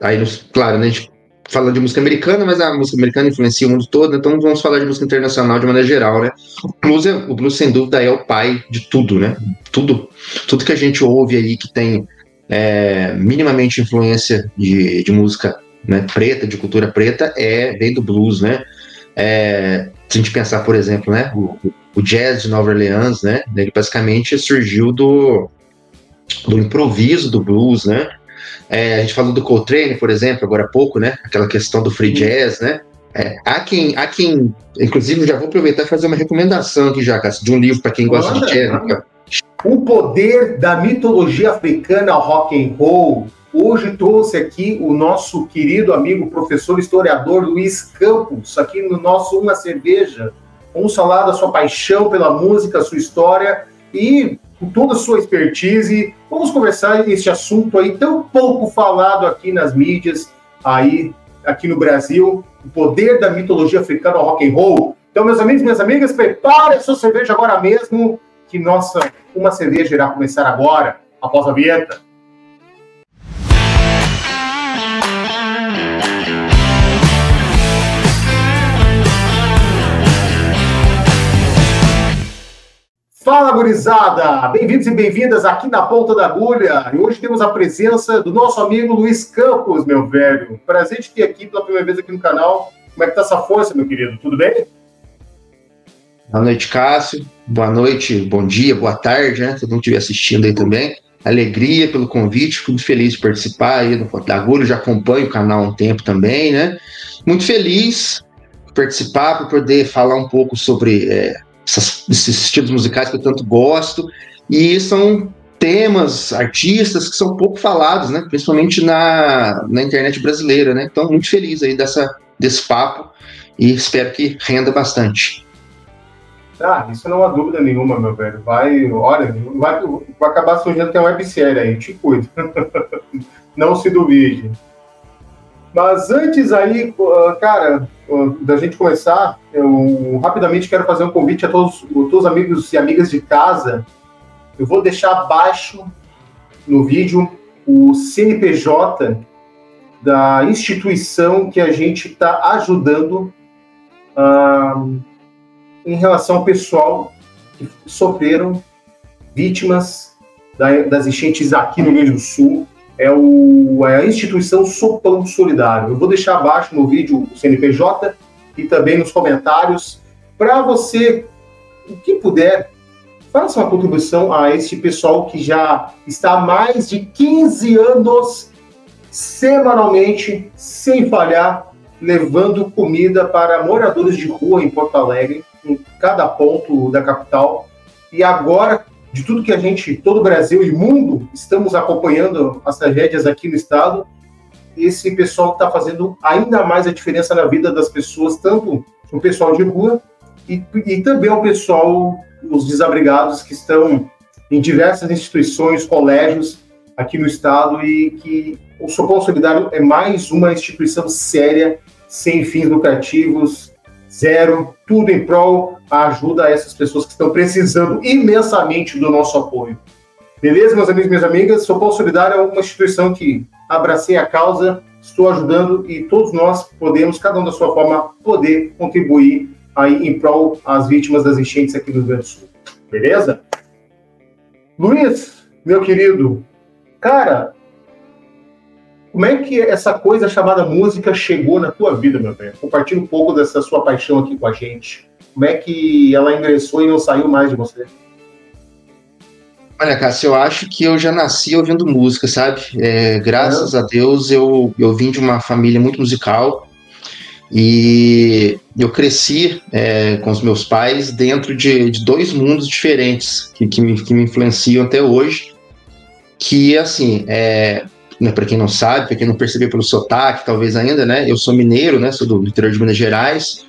aí, claro, né, a gente fala de música americana, mas a música americana influencia o mundo todo, então vamos falar de música internacional de maneira geral, né? O blues sem dúvida é o pai de tudo, né? Tudo que a gente ouve aí que tem minimamente influência de música, né, preta, de cultura preta, vem do blues, né? Se a gente pensar, por exemplo, né, o jazz de Nova Orleans, né, ele basicamente surgiu do improviso do blues, né? A gente falou do Coltrane, por exemplo, agora há pouco, né? Aquela questão do free jazz, né? Há quem, inclusive, já vou aproveitar e fazer uma recomendação aqui já, Cássio, de um livro para quem gosta de jazz. O Poder da Mitologia Africana ao Rock and Roll. Hoje trouxe aqui o nosso querido amigo, professor historiador Luiz Campos, aqui no nosso Uma Cerveja. Vamos falar da sua paixão pela música, sua história e com toda a sua expertise, vamos conversar esse assunto aí tão pouco falado aqui nas mídias, aí, aqui no Brasil, o poder da mitologia africana ao rock and roll. Então, meus amigos e minhas amigas, prepare a sua cerveja agora mesmo, que nossa Uma Cerveja irá começar agora, após a vinheta. Fala, gurizada! Bem-vindos e bem-vindas aqui na Ponta da Agulha. E hoje temos a presença do nosso amigo Luiz Campos, meu velho. Prazer de ter aqui pela primeira vez aqui no canal. Como é que tá essa força, meu querido? Tudo bem? Boa noite, Cássio. Boa noite, bom dia, boa tarde, né? Todo mundo estiver assistindo aí também. Alegria pelo convite, fico muito feliz de participar aí do Ponta da Agulha. Já acompanho o canal há um tempo também, né? Muito feliz de participar, por poder falar um pouco sobre esses estilos musicais que eu tanto gosto, e são temas, artistas que são pouco falados, né, principalmente na internet brasileira, né, então muito feliz aí desse papo, e espero que renda bastante. Isso não há dúvida nenhuma, meu velho, vai acabar surgindo até uma websérie aí, te cuida, não se duvide. Mas antes aí, cara, da gente começar, eu rapidamente quero fazer um convite a todos os amigos e amigas de casa. Eu vou deixar abaixo no vídeo o CNPJ da instituição que a gente está ajudando em relação ao pessoal que sofreram vítimas das enchentes aqui no Rio Grande do Sul. É a instituição Sopão Solidário. Eu vou deixar abaixo no vídeo o CNPJ e também nos comentários. Para você, o que puder, faça uma contribuição a esse pessoal que já está há mais de 15 anos, semanalmente, sem falhar, levando comida para moradores de rua em Porto Alegre, em cada ponto da capital. E agora, de tudo que a gente, todo o Brasil e mundo, estamos acompanhando as tragédias aqui no estado, esse pessoal está fazendo ainda mais a diferença na vida das pessoas, tanto o pessoal de rua e também o pessoal, os desabrigados que estão em diversas instituições, colégios aqui no estado, e que o Sopão Solidário é mais uma instituição séria, sem fins lucrativos, zero, tudo em prol a ajuda a essas pessoas que estão precisando imensamente do nosso apoio. Beleza, meus amigos e minhas amigas? Sopão Solidário é uma instituição que abracei a causa, estou ajudando, e todos nós podemos, cada um da sua forma, poder contribuir aí em prol às vítimas das enchentes aqui no Rio Grande do Sul. Beleza? Luiz, meu querido, cara, como é que essa coisa chamada música chegou na tua vida, meu velho? Compartilha um pouco dessa sua paixão aqui com a gente. Como é que ela ingressou e não saiu mais de você? Olha, Cássio, eu acho que eu já nasci ouvindo música, sabe? Graças a Deus eu vim de uma família muito musical, e eu cresci com os meus pais dentro de dois mundos diferentes que me influenciam até hoje, que, assim, né, para quem não sabe, para quem não percebeu pelo sotaque, talvez ainda, né? Eu sou mineiro, né? Sou do interior de Minas Gerais.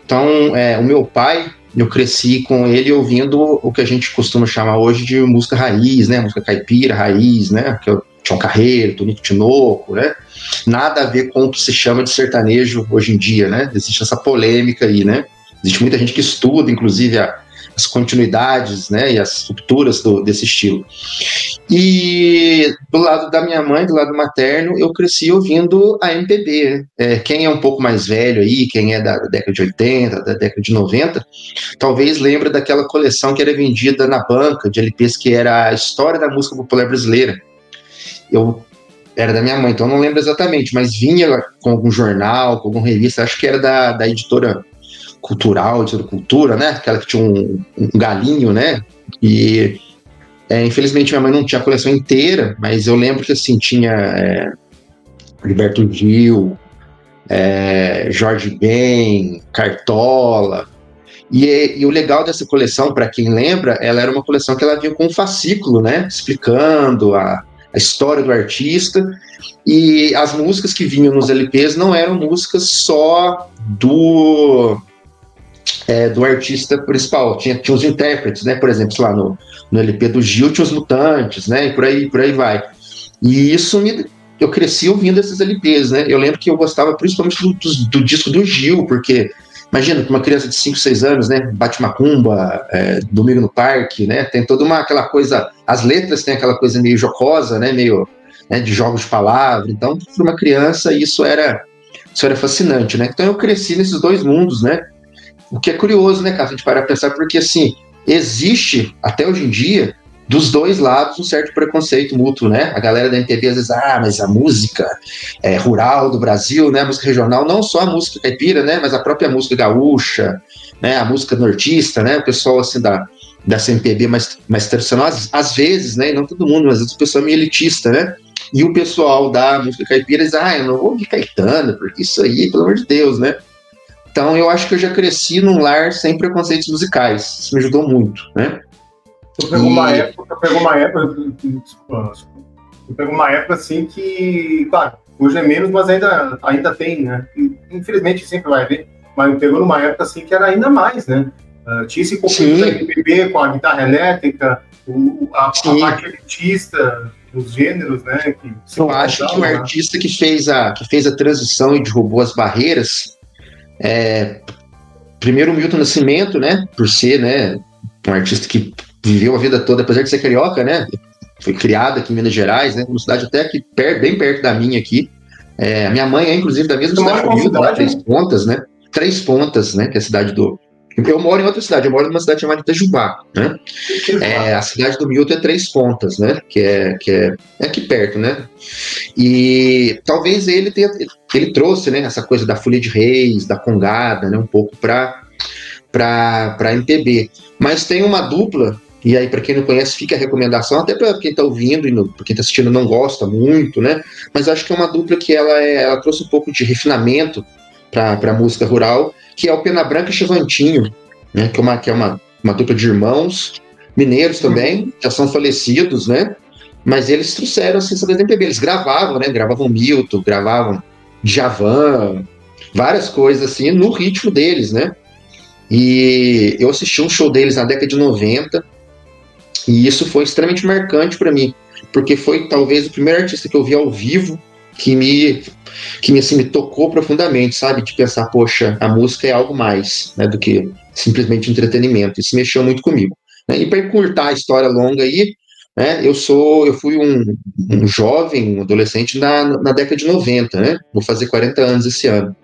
Então, o meu pai, eu cresci com ele ouvindo o que a gente costuma chamar hoje de música raiz, né? Música caipira, raiz, né? Que é o Tião Carreiro, Tonico Tinoco, né? Nada a ver com o que se chama de sertanejo hoje em dia, né? Existe essa polêmica aí, né? Existe muita gente que estuda, inclusive, as continuidades, né, e as rupturas desse estilo. E do lado da minha mãe, do lado materno, eu cresci ouvindo a MPB. Quem é um pouco mais velho aí, quem é da década de 80, da década de 90, talvez lembre daquela coleção que era vendida na banca de LPs, que era a História da Música Popular Brasileira. Era da minha mãe, então eu não lembro exatamente, mas vinha com algum jornal, com alguma revista, acho que era da editora Cultural, editora Cultura, né? Aquela que tinha um galinho, né? E infelizmente minha mãe não tinha a coleção inteira, mas eu lembro que assim, tinha Gilberto Gil, Jorge Ben, Cartola. E o legal dessa coleção, para quem lembra, ela era uma coleção que ela vinha com um fascículo, né? Explicando a história do artista, e as músicas que vinham nos LPs não eram músicas só do artista principal, tinha os intérpretes, né? Por exemplo, lá no LP do Gil tinha os Mutantes, né? E por aí vai. E isso eu cresci ouvindo esses LPs, né? Eu lembro que eu gostava principalmente do disco do Gil, porque imagina, uma criança de 5, 6 anos, né? Bate Macumba, Domingo no Parque, né? Tem toda aquela coisa, as letras têm aquela coisa meio jocosa, né? Meio de jogos de palavra. Então, para uma criança, isso era fascinante, né? Então, eu cresci nesses dois mundos, né? O que é curioso, né, cara? A gente para pensar, porque, assim, existe, até hoje em dia, dos dois lados, um certo preconceito mútuo, né? A galera da MPB às vezes, mas a música rural do Brasil, né? A música regional, não só a música caipira, né? Mas a própria música gaúcha, né? A música nortista, né? O pessoal, assim, da MPB mais tradicional, às vezes, né? E não todo mundo, mas às vezes o pessoal é meio elitista, né? E o pessoal da música caipira diz, eu não vou ouvir Caetano, porque isso aí, pelo amor de Deus, né? Então, eu acho que eu já cresci num lar sem preconceitos musicais. Isso me ajudou muito, né? Eu pego uma época assim que, claro, hoje é menos, mas ainda tem, né? Infelizmente sempre vai haver, mas eu pego numa época assim que era ainda mais, né? Tinha esse conflito da MPB com a guitarra elétrica, a parte elitista dos gêneros, né? Eu acho que o artista que fez a transição e derrubou as barreiras, primeiro o Milton Nascimento, né? Por ser, né, um artista que viveu a vida toda, apesar de ser carioca, né? Foi criado aqui em Minas Gerais, né? Uma cidade até aqui bem perto da minha aqui. A minha mãe é, inclusive, da mesma cidade que eu, Três Pontas, né? Três Pontas, né? Que é a cidade do... Eu moro em outra cidade, eu moro numa cidade chamada Itajubá, né? A cidade do Milton é Três Pontas, né? Que é aqui perto, né? E talvez ele trouxe, né? Essa coisa da Folia de Reis, da Congada, né? Um pouco para MPB. Mas tem uma dupla, e aí para quem não conhece fica a recomendação, até para quem está ouvindo e para quem está assistindo não gosta muito, né? Mas acho que é uma dupla que ela trouxe um pouco de refinamento para a música rural, que é o Pena Branca e Chevantinho, né? Que é uma dupla de irmãos mineiros também, já são falecidos, né? Mas eles trouxeram assim, essa MPB, eles gravavam, né? Gravavam Milton, gravavam Djavan, várias coisas assim no ritmo deles, né? E eu assisti um show deles na década de 90 e isso foi extremamente marcante para mim, porque foi talvez o primeiro artista que eu vi ao vivo que me tocou profundamente, sabe? De pensar, poxa, a música é algo mais, né, do que simplesmente entretenimento. Isso mexeu muito comigo, né? E para encurtar a história longa aí, né, eu fui um jovem, um adolescente na década de 90, né? Vou fazer 40 anos esse ano.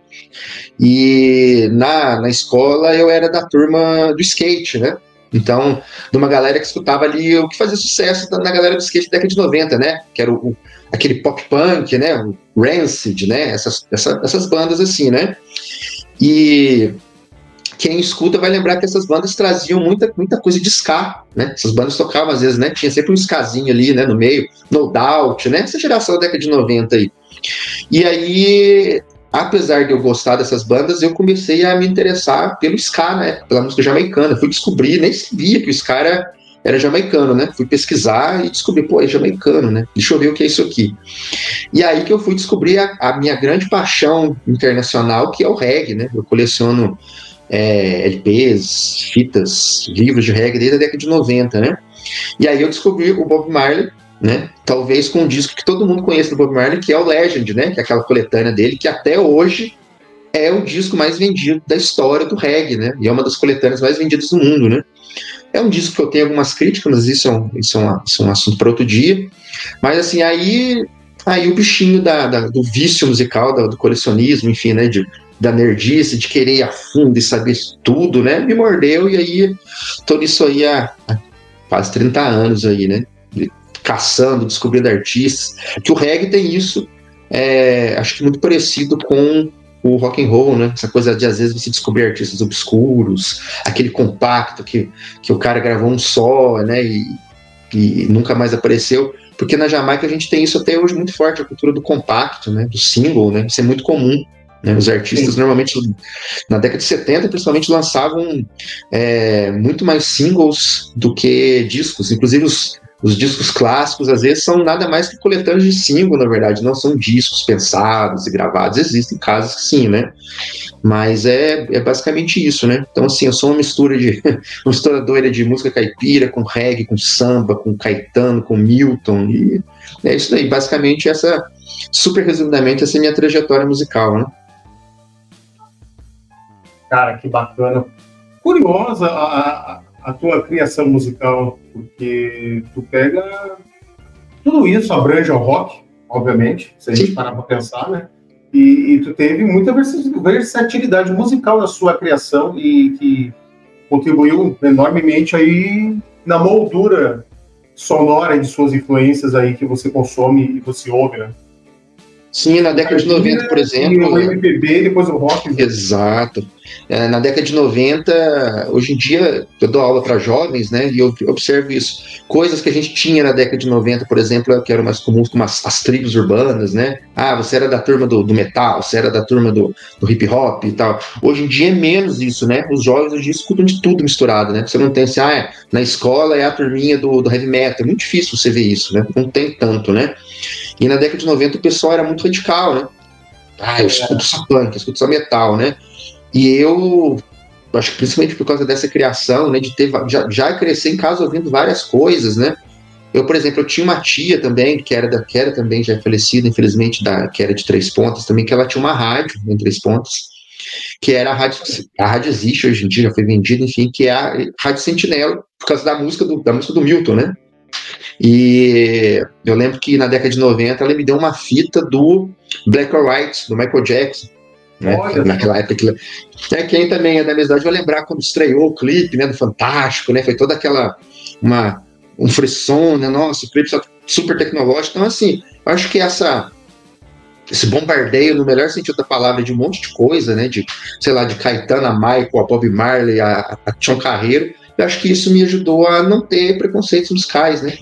E na escola eu era da turma do skate, né? Então, de uma galera que escutava ali o que fazia sucesso na galera do skate da década de 90, né? Que era aquele pop punk, né? O Rancid, né? Essas bandas assim, né? E quem escuta vai lembrar que essas bandas traziam muita coisa de ska, né? Essas bandas tocavam às vezes, né? Tinha sempre um skazinho ali, né? No meio, No Doubt, né? Essa geração da década de 90 aí. E aí, apesar de eu gostar dessas bandas, eu comecei a me interessar pelo ska, né? Pela música jamaicana. Fui descobrir, nem sabia que o ska era jamaicano, né? Fui pesquisar e descobri, pô, é jamaicano, né? Deixa eu ver o que é isso aqui. E aí que eu fui descobrir a minha grande paixão internacional, que é o reggae, né? Eu coleciono LPs, fitas, livros de reggae desde a década de 90, né? E aí eu descobri o Bob Marley, né? Talvez com um disco que todo mundo conhece do Bob Marley, que é o Legend, né? Que é aquela coletânea dele, que até hoje é o disco mais vendido da história do reggae, né? E é uma das coletâneas mais vendidas do mundo, né? É um disco que eu tenho algumas críticas, mas isso é um assunto para outro dia. Mas assim, aí o bichinho do vício musical, do colecionismo, enfim, né? Da nerdice, de querer ir a fundo e saber tudo, né? Me mordeu, e aí tô nisso aí há quase 30 anos aí, né? Caçando, descobrindo artistas. Que o reggae tem isso, acho que muito parecido com o rock and roll, né? Essa coisa de às vezes você descobrir artistas obscuros, aquele compacto que o cara gravou um só, né? E nunca mais apareceu. Porque na Jamaica a gente tem isso até hoje muito forte, a cultura do compacto, né? Do single, né? Isso é muito comum. Né? Os artistas normalmente, na década de 70, principalmente, lançavam muito mais singles do que discos. Inclusive os discos clássicos, às vezes, são nada mais que coletâneas de single, na verdade, não são discos pensados e gravados. Existem casos que sim, né? Mas é basicamente isso, né? Então, assim, eu sou uma mistura doida de música caipira, com reggae, com samba, com Caetano, com Milton, e é isso daí. Basicamente, super resumidamente, essa é a minha trajetória musical, né? Cara, que bacana. Curiosa a tua criação musical, porque tu pega tudo isso, abrange ao rock, obviamente, se a gente parar para pensar, né? E tu teve muita versatilidade musical na sua criação e que contribuiu enormemente aí na moldura sonora de suas influências aí que você consome e você ouve, né? Sim, na década de 90, por exemplo. E o MPB e depois o rock. Exato. Na década de 90, hoje em dia, eu dou aula para jovens, né? E eu observo isso. Coisas que a gente tinha na década de 90, por exemplo, que eram mais comuns, como as tribos urbanas, né? Ah, você era da turma do metal, você era da turma do hip hop e tal. Hoje em dia é menos isso, né? Os jovens hoje em dia escutam de tudo misturado, né? Você não tem assim, na escola é a turminha do heavy metal. É muito difícil você ver isso, né? Não tem tanto, né? E na década de 90 o pessoal era muito radical, né? Eu escuto só punk, eu escuto só metal, né? E eu acho que principalmente por causa dessa criação, né? De ter já crescer em casa ouvindo várias coisas, né? Eu, por exemplo, eu tinha uma tia também, que era também já falecida, infelizmente, que era de Três Pontas também, que ela tinha uma rádio em Três Pontas, que era a rádio existe hoje em dia, já foi vendida, enfim, que é a Rádio Sentinela, por causa da música do Milton, né? E eu lembro que na década de 90 ela me deu uma fita do Black or White, do Michael Jackson, né? Naquela época quem também é da minha idade vai lembrar quando estreou o clipe, né, do Fantástico, né? Foi toda aquela um frisson, né? Nossa, o clipe super tecnológico. Então, assim, eu acho que esse bombardeio, no melhor sentido da palavra, de um monte de coisa, né? De Caetano a Michael, a Bob Marley, a Tião Carreiro. Eu acho que isso me ajudou a não ter preconceitos musicais, né?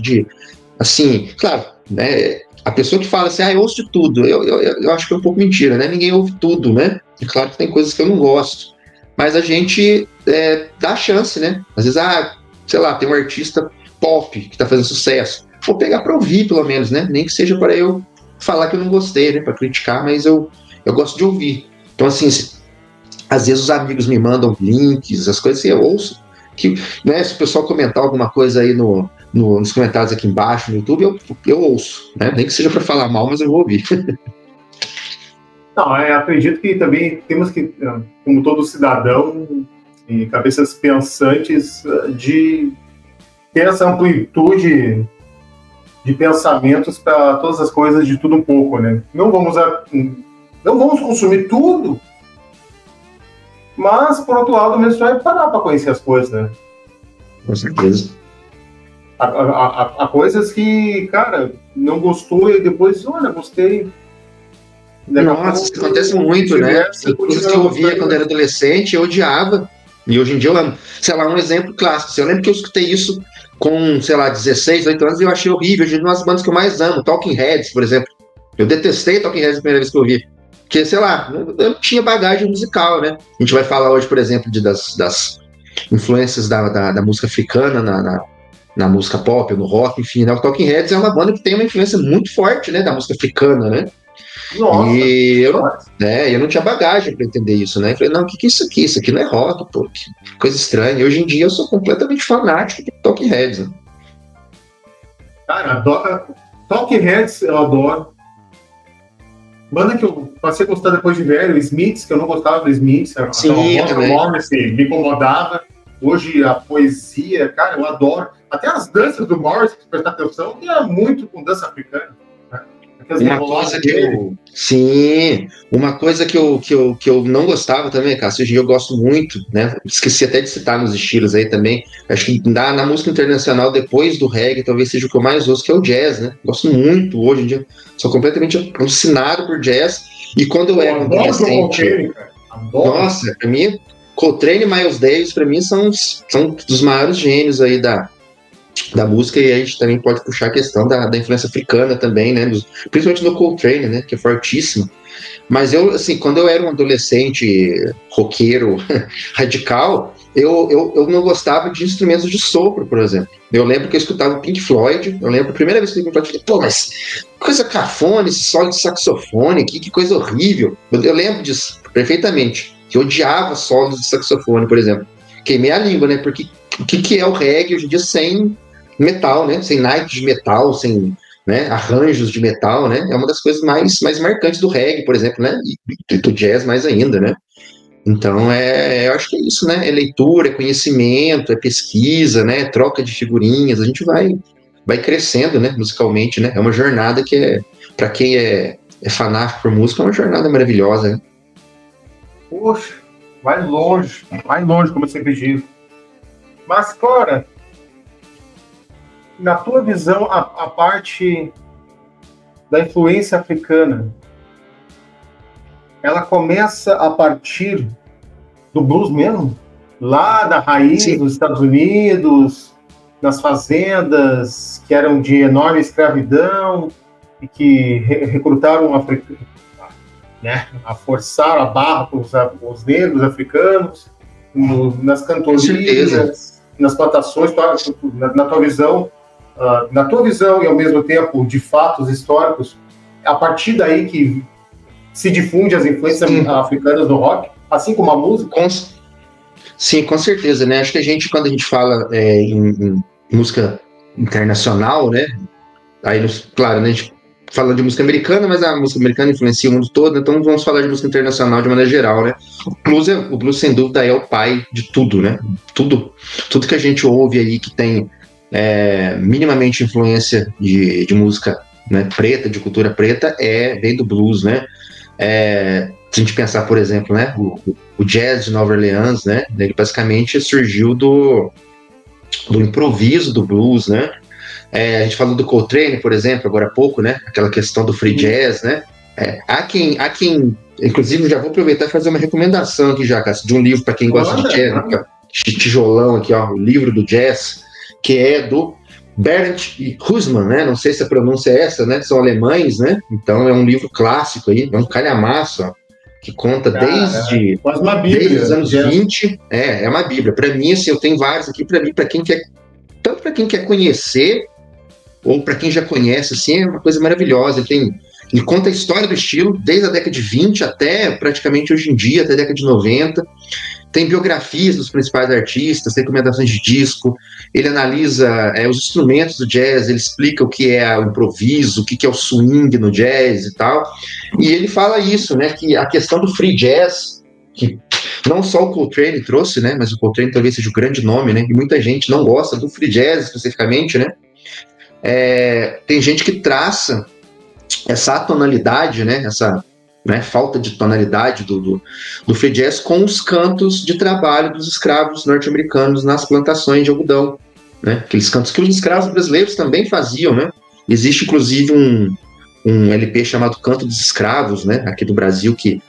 Assim, claro, né? A pessoa que fala assim, eu ouço de tudo, eu acho que é um pouco mentira, né? Ninguém ouve tudo, né? É claro que tem coisas que eu não gosto, mas a gente dá chance, né? Às vezes, tem um artista pop que tá fazendo sucesso, vou pegar para ouvir, pelo menos, né? Nem que seja para eu falar que eu não gostei, né? Para criticar, mas eu gosto de ouvir. Então, assim, às vezes os amigos me mandam links, as coisas assim, eu ouço. Que, né, se o pessoal comentar alguma coisa aí nos comentários aqui embaixo no YouTube, eu ouço, né? Nem que seja para falar mal, mas eu vou ouvir. Não, acredito que também temos que, como todo cidadão e cabeças pensantes, de ter essa amplitude de pensamentos para todas as coisas, de tudo um pouco, né? Não vamos consumir tudo, mas, por outro lado, mesmo vai parar para conhecer as coisas, né? Com certeza. Há coisas que, cara, não gostou e depois, olha, gostei. Nossa, isso acontece muito, né? Coisas que eu ouvia quando era adolescente, eu odiava. E hoje em dia eu amo. Sei lá, um exemplo clássico. Eu lembro que eu escutei isso com, 16, 8 anos e eu achei horrível. Hoje em dia, uma das bandas que eu mais amo, Talking Heads, por exemplo. Eu detestei Talking Heads a primeira vez que eu ouvi. Porque, sei lá, eu não tinha bagagem musical, né? A gente vai falar hoje, por exemplo, das influências da música africana na música pop, no rock, enfim, né? O Talking Heads é uma banda que tem uma influência muito forte, né, da música africana, né? Nossa, e eu não tinha bagagem para entender isso, né? Eu falei, não, o que é isso aqui? Isso aqui não é rock, pô, que coisa estranha. E hoje em dia eu sou completamente fanático de Talking Heads, né? Cara, Talking Heads eu adoro. Banda que eu passei a gostar depois de velho, Smiths, que eu não gostava do Smiths, a Morrissey me incomodava. Hoje a poesia, cara, eu adoro. Até as danças do Morrissey, se prestar atenção, tinha muito com dança africana. Né? Uma coisa que eu não gostava também, cara, hoje em dia eu gosto muito, né? Esqueci até de citar nos estilos aí também. Acho que na música internacional, depois do reggae, talvez seja o que eu mais ouço, que é o jazz, né? Gosto muito hoje em dia. Sou completamente alucinado por jazz. E quando eu era um adolescente. Nossa, pra mim, Coltrane e Miles Davis, pra mim, são dos maiores gênios aí da música, e a gente também pode puxar a questão da influência africana também, né? Principalmente no Coltrane, né? Que é fortíssimo. Mas eu, assim, quando eu era um adolescente roqueiro radical, eu não gostava de instrumentos de sopro, por exemplo. Eu lembro que eu escutava Pink Floyd, eu lembro a primeira vez que eu escutei Pink Floyd, pô, mas coisa cafona, esse solo de saxofone aqui, que coisa horrível. Eu lembro disso perfeitamente, que eu odiava solos de saxofone, por exemplo. Queimei a língua, né? Porque o que é o reggae hoje em dia sem metal, né? Sem naipes de metal, sem, né, arranjos de metal, né? É uma das coisas mais marcantes do reggae, por exemplo, né? E do jazz mais ainda, né? Então, eu acho que é isso, né? É leitura, é conhecimento, é pesquisa, né? Troca de figurinhas, a gente vai crescendo, né? Musicalmente, né? É uma jornada que para quem é fanático por música, é uma jornada maravilhosa, né? Poxa, vai longe, como eu sempre digo. Mas, Cora, na tua visão, a parte da influência africana, ela começa a partir do blues mesmo? Lá da raiz, Sim. Dos Estados Unidos, nas fazendas que eram de enorme escravidão e que recrutaram africanos, né, a forçar a barra para os negros africanos, nas cantorias, nas plantações, na tua visão, e ao mesmo tempo de fatos históricos, a partir daí que se difunde as influências africanas no rock, assim como a música? Sim, com certeza, né? Acho que quando a gente fala em música internacional, né? Aí, claro, né, a gente fala de música americana, mas a música americana influencia o mundo todo, então vamos falar de música internacional de maneira geral, né? O blues sem dúvida é o pai de tudo, né? Tudo que a gente ouve aí que tem minimamente influência de música, né, preta, de cultura preta, vem do blues, né? Se a gente pensar, por exemplo, né, o jazz de Nova Orleans, né? Ele basicamente surgiu do improviso do blues, né? A gente falou do Coltrane, por exemplo, agora há pouco, né? Aquela questão do free jazz, né? Há quem, inclusive, já vou aproveitar e fazer uma recomendação aqui já, Cássio, de um livro para quem gosta de jazz, né? Tijolão aqui, ó, o livro do jazz, que é do Bernd e Hussmann, né? Não sei se a pronúncia é essa, né? São alemães, né? Então é um livro clássico aí, é um calhamaço, ó, que conta desde os anos 20. É uma bíblia. Para mim, assim, eu tenho vários aqui, para quem quer, tanto para quem quer conhecer, ou para quem já conhece, assim, é uma coisa maravilhosa. Ele conta a história do estilo, desde a década de 20 até praticamente hoje em dia, até a década de 90. Tem biografias dos principais artistas, tem recomendações de disco, ele analisa os instrumentos do jazz, ele explica o que é o improviso, o que é o swing no jazz e tal. E ele fala isso, né, que a questão do free jazz, que não só o Coltrane trouxe, né, mas o Coltrane talvez seja o grande nome, né, e muita gente não gosta do free jazz especificamente, né. Tem gente que traça essa atonalidade, né, essa falta de tonalidade do free jazz com os cantos de trabalho dos escravos norte-americanos nas plantações de algodão, né, aqueles cantos que os escravos brasileiros também faziam, né. Existe inclusive um LP chamado Canto dos Escravos, né, aqui do Brasil, que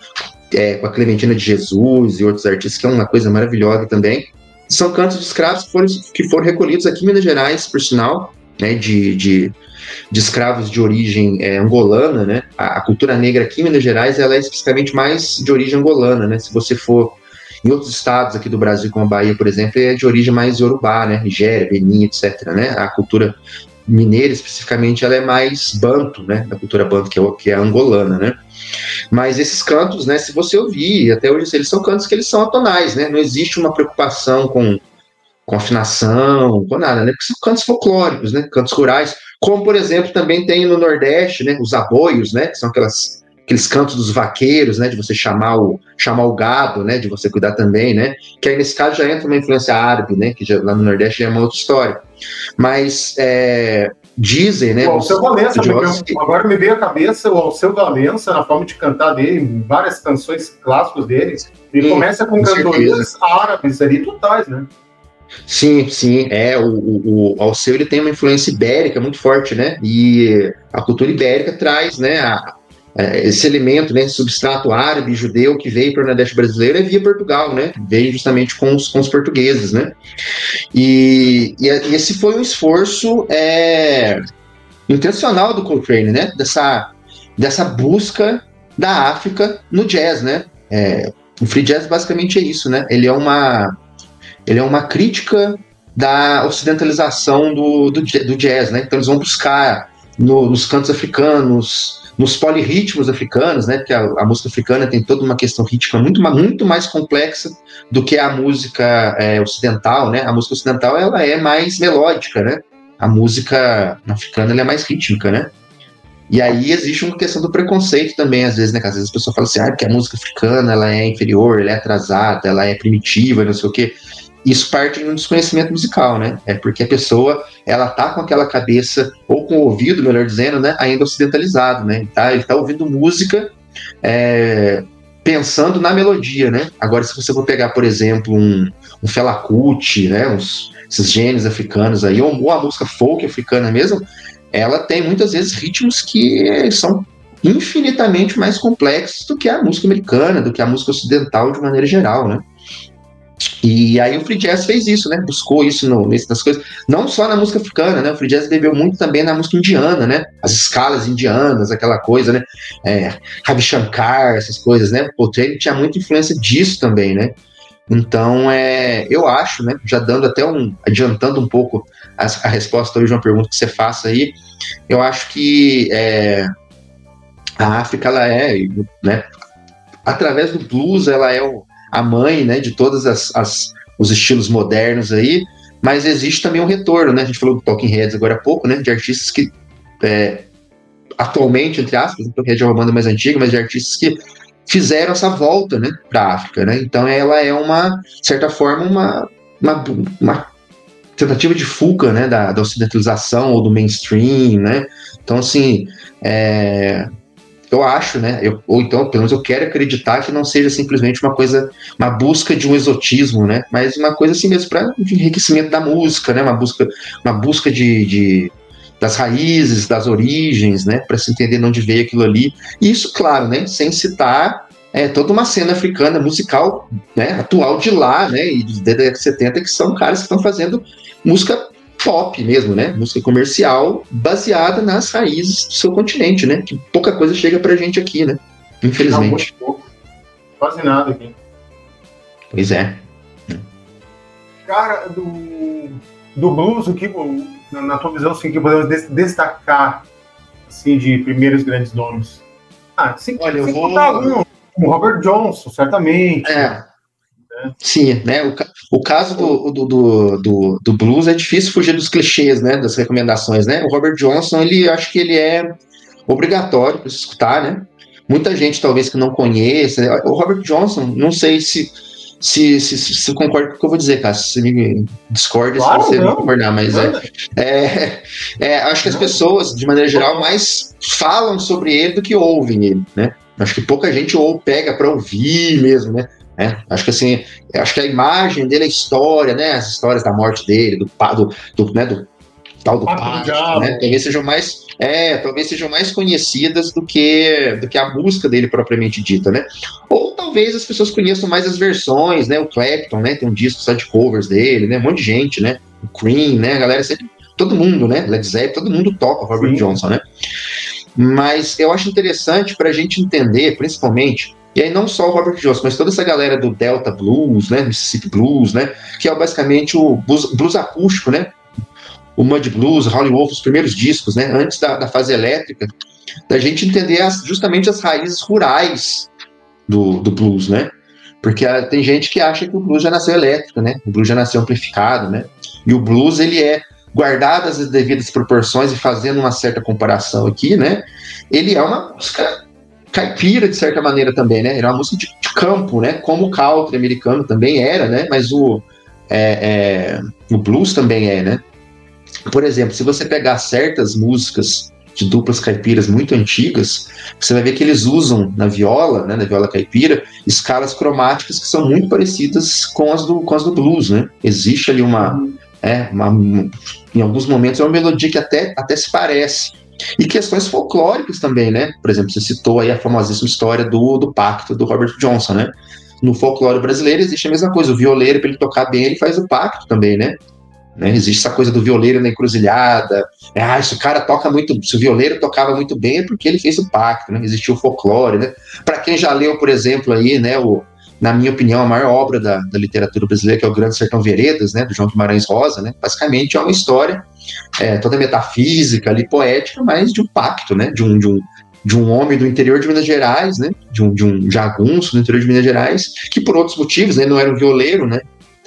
com a Clementina de Jesus e outros artistas, que é uma coisa maravilhosa também. São cantos de escravos que foram recolhidos aqui em Minas Gerais, por sinal, né, de escravos de origem angolana, né? A cultura negra aqui em Minas Gerais, ela é especificamente mais de origem angolana, né? Se você for em outros estados aqui do Brasil, como a Bahia, por exemplo, é de origem mais iorubá, né? Nigéria, Benin, etc., né? A cultura mineira, especificamente, ela é mais banto, né? Da cultura banto, que é a angolana, né? Mas esses cantos, né? Se você ouvir, até hoje, eles são cantos que eles são atonais, né? Não existe uma preocupação com afinação, com nada, né? Porque são cantos folclóricos, né? Cantos rurais, como, por exemplo, também tem no Nordeste, né? Os aboios, né? Que são aquelas aqueles cantos dos vaqueiros, né, de você chamar o gado, né, de você cuidar também, né, que aí nesse caso já entra uma influência árabe, né, que já, lá no Nordeste já é uma outra história. Mas dizem, né, O Alceu Valença, agora me veio à cabeça o Alceu Valença, na forma de cantar dele, várias canções clássicas dele, ele começa com cantorias árabes ali totais, né? Sim, o Alceu, ele tem uma influência ibérica muito forte, né, e a cultura ibérica traz, né, esse elemento, né, esse substrato árabe, judeu, que veio para o Nordeste brasileiro é via Portugal, né, veio justamente com os portugueses, né, e esse foi um esforço intencional do Coltrane, né, dessa busca da África no jazz, né, o free jazz basicamente é isso, né, ele é uma crítica da ocidentalização do jazz, né, então eles vão buscar nos cantos africanos, nos polirritmos africanos, né, porque a música africana tem toda uma questão rítmica muito mais complexa do que a música ocidental, né, a música ocidental ela é mais melódica, né, a música africana ela é mais rítmica, né, e aí existe uma questão do preconceito também, às vezes, né, que às vezes a pessoa fala assim, porque a música africana ela é inferior, ela é atrasada, ela é primitiva, não sei o quê. Isso parte de um desconhecimento musical, né? É porque a pessoa, ela tá com aquela cabeça, ou com o ouvido, melhor dizendo, né? Ainda ocidentalizado, né? Ele tá ouvindo música pensando na melodia, né? Agora, se você for pegar, por exemplo, um Fela Kuti, né? Esses gênios africanos aí, ou a música folk africana mesmo, ela tem muitas vezes ritmos que são infinitamente mais complexos do que a música americana, do que a música ocidental de maneira geral, né? E aí o free jazz fez isso, né? Buscou isso nas coisas, não só na música africana, né? O free jazz bebeu muito também na música indiana, né? As escalas indianas, aquela coisa, né? Ravi Shankar, essas coisas, né? O Coltrane tinha muita influência disso também, né? Então, eu acho, né? Já dando até adiantando um pouco a resposta hoje de uma pergunta que você faça aí, eu acho que a África, ela né? Através do blues, ela é a mãe, né, de todos os estilos modernos aí, mas existe também um retorno, né, a gente falou do Talking Heads agora há pouco, né, de artistas que atualmente, entre aspas, o Talking Heads é uma banda mais antiga, mas de artistas que fizeram essa volta, né, para a África, né, então ela é de certa forma, uma tentativa de fuga, né, da ocidentalização ou do mainstream, né, então assim, eu acho, né, ou então, pelo menos eu quero acreditar que não seja simplesmente uma busca de um exotismo, né, mas uma coisa assim mesmo para enriquecimento da música, né, uma busca das raízes, das origens, né, para se entender de onde veio aquilo ali. E isso, claro, né, sem citar toda uma cena africana musical, né, atual de lá, né, e da década de 70, que são caras que estão fazendo música pop mesmo, né? Música comercial baseada nas raízes do seu continente, né? Que pouca coisa chega pra gente aqui, né? Infelizmente. Não, muito pouco. Quase nada aqui. Pois é. Cara, do blues, o que, na tua visão, assim, que podemos destacar assim, de primeiros grandes nomes? Olha, eu vou... O Robert Johnson, certamente. Sim, né? O caso do blues é difícil fugir dos clichês, né? Das recomendações, né? O Robert Johnson, acho que ele é obrigatório para se escutar, né? Muita gente talvez que não conheça. O Robert Johnson, não sei se concorda com o que eu vou dizer, cara. Se me discorda, claro, se você não concordar, mas acho que as pessoas, de maneira geral, mais falam sobre ele do que ouvem ele, né? Acho que pouca gente pega para ouvir mesmo, né? Acho que assim, acho que a imagem dele, a história, né, as histórias da morte dele, do tal do Pato, né, talvez sejam mais conhecidas do que a música dele propriamente dita, né? Ou talvez as pessoas conheçam mais as versões, né? O Clapton, né, tem um disco só de covers dele, né? Um monte de gente, né? O Cream, né? A galera sempre, todo mundo, né? Led Zeppelin, todo mundo toca o Robert Johnson, né? Mas eu acho interessante para a gente entender, principalmente. E aí não só o Robert Johnson, mas toda essa galera do Delta Blues, né, Mississippi Blues, né, que é basicamente o blues acústico, né, o Mud Blues, Howlin' Wolf, os primeiros discos, né, antes da fase elétrica, da gente entender justamente as raízes rurais do blues, né, porque tem gente que acha que o blues já nasceu elétrico, né, o blues já nasceu amplificado, né, e o blues, ele guardadas as devidas proporções e fazendo uma certa comparação aqui, né, ele é uma música caipira, de certa maneira, também, né? Era uma música de campo, né? Como o country americano também era, né? Mas o blues também é, né? Por exemplo, se você pegar certas músicas de duplas caipiras muito antigas, você vai ver que eles usam na viola, né, na viola caipira, escalas cromáticas que são muito parecidas com as do blues, né? Existe ali em alguns momentos é uma melodia que até se parece. E questões folclóricas também, né? Por exemplo, você citou aí a famosíssima história do pacto do Robert Johnson, né? No folclore brasileiro existe a mesma coisa, o violeiro, para ele tocar bem, ele faz o pacto também, né? Existe essa coisa do violeiro na encruzilhada. Se o cara toca muito, se o violeiro tocava muito bem é porque ele fez o pacto, né? Existiu o folclore, né? Para quem já leu, por exemplo, aí, né, na minha opinião, a maior obra da literatura brasileira, que é o Grande Sertão Veredas, né, do João Guimarães Rosa, né? Basicamente é uma história toda metafísica, ali, poética, mas de um pacto, né? De um homem do interior de Minas Gerais, né? De um jagunço do interior de Minas Gerais, que por outros motivos, né, não era um violeiro, né?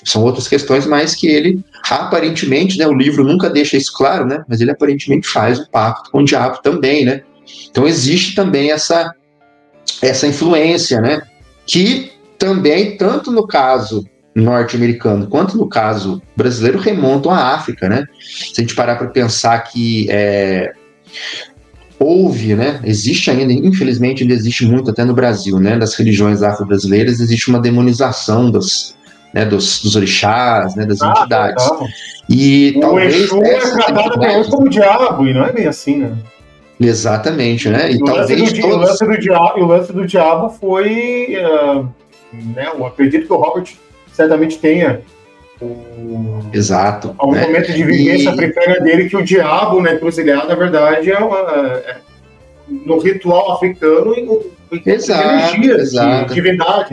São outras questões, mas que ele, aparentemente, né, o livro nunca deixa isso claro, né, mas ele aparentemente faz um pacto com o diabo também, né. Então existe também essa influência, né, que também, tanto no caso norte-americano quanto no caso brasileiro, remontam à África, né. Se a gente parar para pensar que houve, né, existe ainda, infelizmente ainda existe muito até no Brasil, né, das religiões afro-brasileiras, existe uma demonização dos orixás, né, das entidades. Não. E o talvez Exu é tratado até hoje como diabo, e não é bem assim, né? Exatamente, né? E o talvez o lance do diabo foi, né, eu acredito que o Robert certamente tenha Exato. Algum momento de vivência africana dele, que o diabo, né, encruzilhada, na verdade, no ritual africano, exato. de divindade.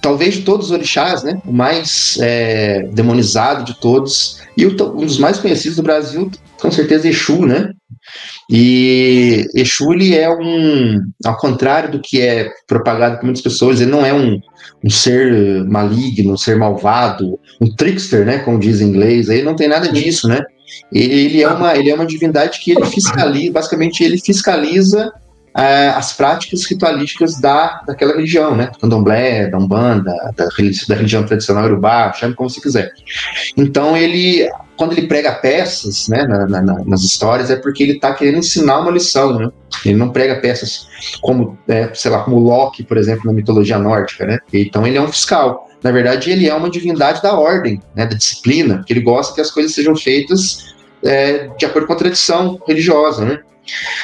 Talvez de todos os orixás, né, o mais demonizado de todos, e um dos mais conhecidos do Brasil, com certeza, Exu, né? E Exu, ele é ao contrário do que é propagado por muitas pessoas, ele não é um ser maligno, um ser malvado, um trickster, né, como diz em inglês, ele não tem nada disso, né? Ele é uma divindade que ele fiscaliza, basicamente ele fiscaliza as práticas ritualísticas daquela religião, né? Do candomblé, da umbanda, da religião tradicional iorubá, chame como você quiser. Então quando ele prega peças, né, nas histórias, é porque ele está querendo ensinar uma lição, né? Ele não prega peças como, sei lá, como Loki, por exemplo, na mitologia nórdica, né? Então ele é um fiscal. Na verdade, ele é uma divindade da ordem, né, da disciplina, que ele gosta que as coisas sejam feitas de acordo com a tradição religiosa, né?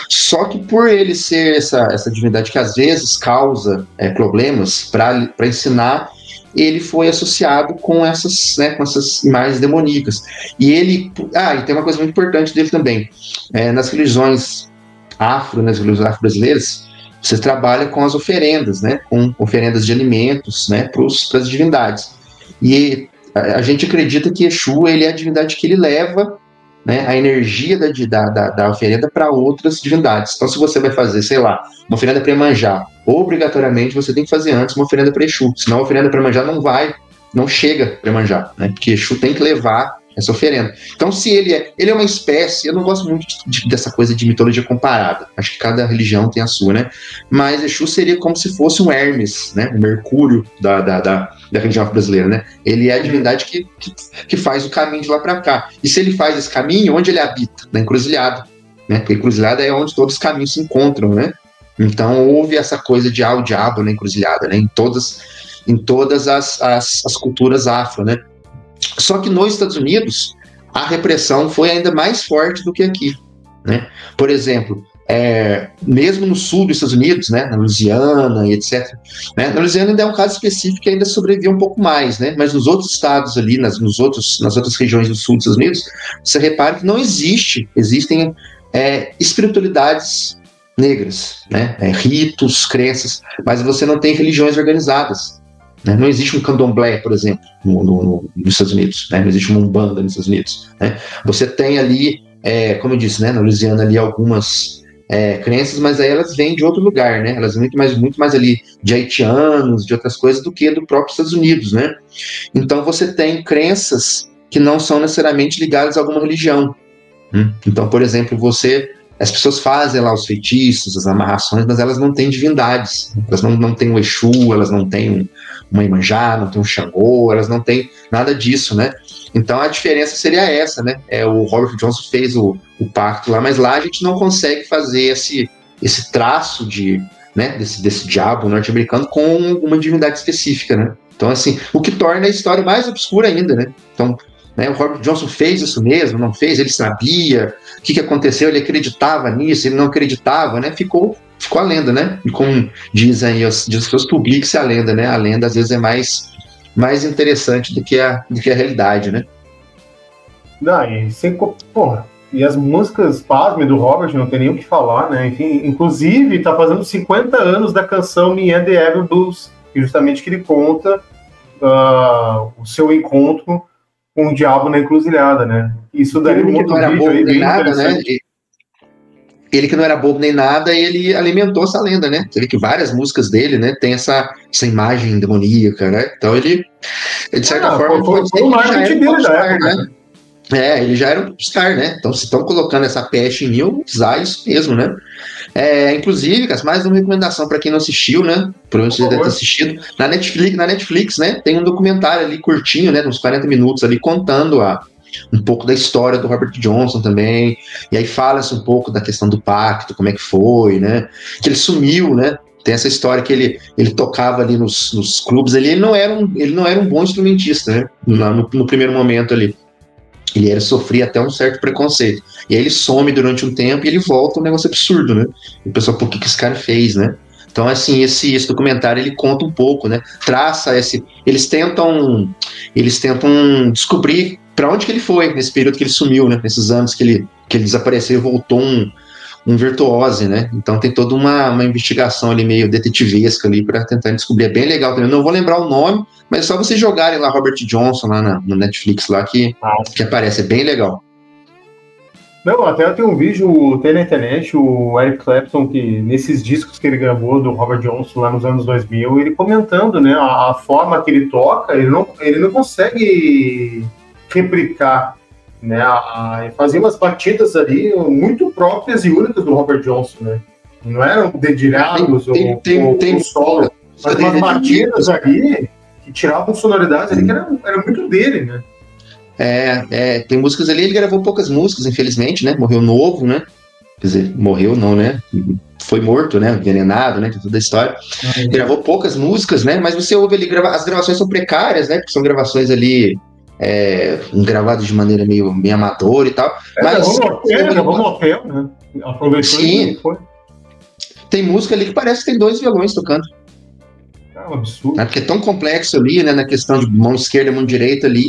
Só que por ele ser essa divindade que às vezes causa problemas para ensinar, ele foi associado com essas imagens demoníacas. E tem uma coisa muito importante dele também. Nas religiões nas religiões afro-brasileiras, você trabalha com as oferendas, né? Com oferendas de alimentos, né? Para as divindades. E a gente acredita que Exu, ele é a divindade que ele leva, né, a energia da oferenda para outras divindades. Então, se você vai fazer, sei lá, uma oferenda para Iemanjá, obrigatoriamente você tem que fazer antes uma oferenda para Exu, senão a oferenda para Iemanjá não chega para Iemanjá, né, porque Exu tem que levar essa oferenda. Então, se ele é uma espécie, eu não gosto muito dessa coisa de mitologia comparada, acho que cada religião tem a sua, né, mas Exu seria como se fosse um Hermes, né, o Mercúrio da religião brasileira, né? Ele é a divindade que faz o caminho de lá para cá. E se ele faz esse caminho, onde ele habita? Na encruzilhada, né? Porque a encruzilhada é onde todos os caminhos se encontram, né? Então houve essa coisa de o diabo na encruzilhada, né? Em todas as culturas afro, né? Só que nos Estados Unidos a repressão foi ainda mais forte do que aqui, né? Por exemplo, mesmo no sul dos Estados Unidos, né, na Louisiana e etc. Né, na Louisiana ainda é um caso específico que ainda sobrevive um pouco mais, né, mas nos outros estados ali, nas outras regiões do sul dos Estados Unidos, você repara que não existem espiritualidades negras, né, ritos, crenças, mas você não tem religiões organizadas. Né, não existe um candomblé, por exemplo, nos Estados Unidos, né, não existe uma umbanda nos Estados Unidos. Né, você tem ali, como eu disse, né, na Louisiana ali algumas crenças, mas aí elas vêm de outro lugar, né? Elas vêm muito mais ali de haitianos, de outras coisas, do que do próprio Estados Unidos, né? Então você tem crenças que não são necessariamente ligadas a alguma religião. Então, por exemplo, você as pessoas fazem lá os feitiços, as amarrações, mas elas não têm divindades. Elas não têm um Exu, elas não têm uma Iemanjá, não têm um Xangô, elas não têm nada disso, né? Então a diferença seria essa, né? O Robert Johnson fez o pacto lá, mas lá a gente não consegue fazer esse traço né, desse diabo norte-americano com uma divindade específica, né? Então, assim, o que torna a história mais obscura ainda, né? Então, né, o Robert Johnson fez isso mesmo, não fez? Ele sabia o que aconteceu, ele acreditava nisso, ele não acreditava, né? Ficou a lenda, né? E como dizem os publiques, a lenda, né? A lenda às vezes é mais interessante do que a realidade, né? Não, e sem, porra, e as músicas, pasme, do Robert, não tem nem o que falar, né? Enfim, inclusive, tá fazendo 50 anos da canção Me and the Evil Blues, justamente que ele conta o seu encontro com o diabo na encruzilhada, né? Isso daí ele que não era bobo nem nada, né? Ele que não era bobo nem nada, ele alimentou essa lenda, né? Você vê que várias músicas dele, né, tem essa imagem demoníaca, né? Então ele de certa forma, foi o marketing dele da época, né? Ele já era um popstar, né? Então, se estão colocando essa peste em mim, eu vou usar isso mesmo, né? Inclusive, mais uma recomendação para quem não assistiu, né? Provavelmente você deve ter assistido. Na Netflix, né? Tem um documentário ali curtinho, né? Uns 40 minutos ali, contando um pouco da história do Robert Johnson também. E aí fala-se um pouco da questão do pacto, como é que foi, né? Que ele sumiu, né? Tem essa história que ele tocava ali nos clubes. Ele não era um bom instrumentista, né? No primeiro momento ali. Ele sofria até um certo preconceito. E aí ele some durante um tempo e ele volta, um negócio absurdo, né? E o pessoal, por que esse cara fez, né? Então, assim, esse documentário, ele conta um pouco, né? Eles tentam descobrir para onde que ele foi nesse período que ele sumiu, né? Nesses anos que ele desapareceu e voltou um virtuose, né? Então tem toda uma investigação ali meio detetivesca ali para tentar descobrir. É bem legal também. Não vou lembrar o nome, mas é só vocês jogarem lá Robert Johnson lá no Netflix lá que aparece. É bem legal. Não, até tem um vídeo, tem na internet, o Eric Clapton, que nesses discos que ele gravou do Robert Johnson lá nos anos 2000, ele comentando, né, a forma que ele toca, ele não consegue replicar, né, fazia umas batidas ali muito próprias e únicas do Robert Johnson, né, não eram dedilhados ou solo, mas umas batidas ali que tiravam sonoridades ali que era muito dele, né. Tem músicas ali, ele gravou poucas músicas, infelizmente, né, morreu novo, né, quer dizer, morreu não, né, foi morto, né, envenenado, né, toda a história, gravou poucas músicas, né, mas você ouve ele as gravações são precárias, né, porque são gravações ali gravadas de maneira meio amadora e tal, mas gravou no hotel, né, aproveitou. Sim, tem música ali que parece que tem 2 violões tocando. É um absurdo. Porque é tão complexo ali, né, na questão de mão esquerda e mão direita ali,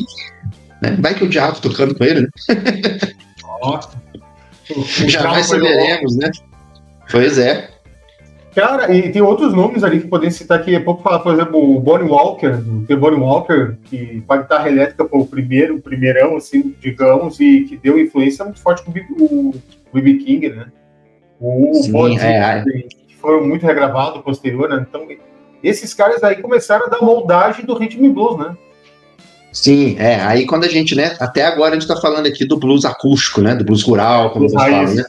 né? Vai que o diabo tocando com ele, né? Nossa. Jamais saberemos, né? Pois é. Cara, e tem outros nomes ali que podem citar aqui. É pouco falar, por exemplo, o Bonnie Walker, que para guitarra elétrica foi o primeirão, assim, digamos, e que deu influência muito forte com o B.B. King, né? O Bonnie, que foi muito regravado posterior, né? Então, esses caras aí começaram a dar moldagem do rhythm and blues, né? Sim, aí quando a gente, né, até agora a gente tá falando aqui do blues acústico, né, do blues rural, como vocês falam, né?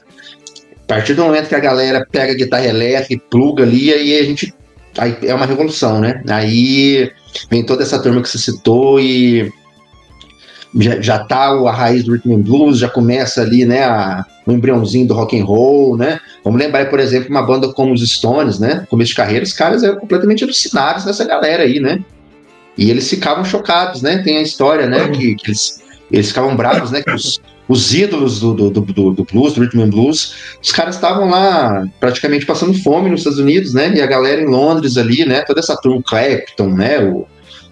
A partir do momento que a galera pega a guitarra elétrica e pluga ali, aí é uma revolução, né? Aí vem toda essa turma que você citou e já tá a raiz do rhythm and blues, já começa ali, né, o embriãozinho do rock and roll, né? Vamos lembrar, por exemplo, uma banda como os Stones, né? No começo de carreira, os caras eram completamente alucinados nessa galera aí, né? E eles ficavam chocados, né? Tem a história, né? Que eles ficavam bravos, né? Que os ídolos do blues, do rhythm and blues, os caras estavam lá praticamente passando fome nos Estados Unidos, né? E a galera em Londres ali, né? Toda essa turma, o Clapton, né?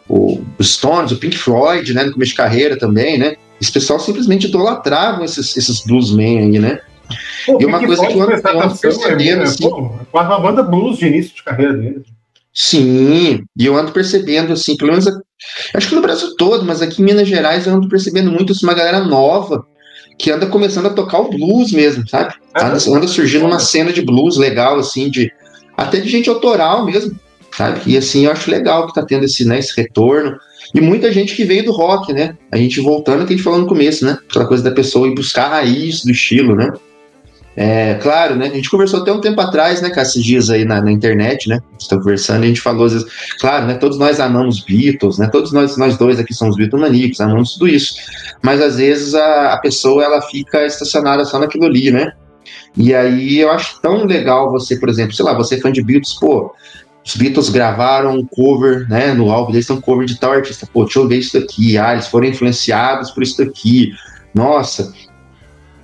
O Stones, o Pink Floyd, né? No começo de carreira também, né? Esse pessoal simplesmente idolatravam esses bluesmen aí, né? E uma coisa que eu ando percebendo, assim... Quase uma banda blues de início de carreira dele. Sim, e eu ando percebendo, assim, pelo menos, acho que no Brasil todo, mas aqui em Minas Gerais eu ando percebendo muito assim, uma galera nova que anda começando a tocar o blues mesmo, sabe? Anda surgindo uma cena de blues legal, assim, até de gente autoral mesmo, sabe? E assim, eu acho legal que tá tendo esse retorno. E muita gente que veio do rock, né? A gente voltando ao que a gente falou no começo, né? Aquela coisa da pessoa ir buscar a raiz do estilo, né? Claro, né? A gente conversou até um tempo atrás, né, com esses dias aí na internet, né? Estamos conversando e a gente falou, às vezes, claro, né? Todos nós amamos Beatles, né? Todos nós dois aqui somos Beatlemaníacos, amamos tudo isso. Mas às vezes a pessoa ela fica estacionada só naquilo ali, né? E aí eu acho tão legal você, por exemplo, sei lá, você é fã de Beatles, pô, os Beatles gravaram um cover, né? No álbum deles tem um cover de tal artista, pô, deixa eu ver isso daqui, eles foram influenciados por isso daqui, nossa.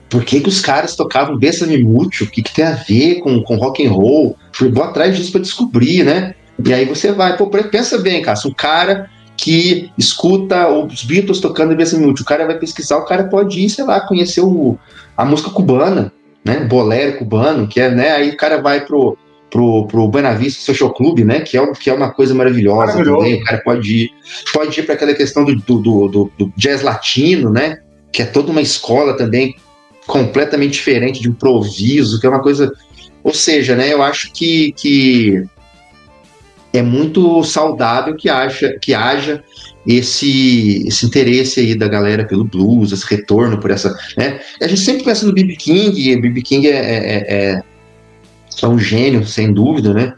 Por que os caras tocavam Bessame Mútil? O que tem a ver com rock and roll? Vou atrás disso para descobrir, né? E aí você vai, pô, pensa bem, cara, se um cara que escuta os Beatles tocando Bessame Mútil, o cara vai pesquisar, o cara pode ir, sei lá, conhecer a música cubana, né? Bolero cubano, que é, né? Aí o cara vai pro Buena Vista Social Club, né? Que é uma coisa maravilhosa também. O cara pode ir para aquela questão do jazz latino, né? Que é toda uma escola também completamente diferente de improviso, que é uma coisa... Ou seja, né, eu acho que é muito saudável que haja esse interesse aí da galera pelo blues, esse retorno por essa... Né? A gente sempre pensa no B.B. King, e B.B. King é um gênio, sem dúvida, né?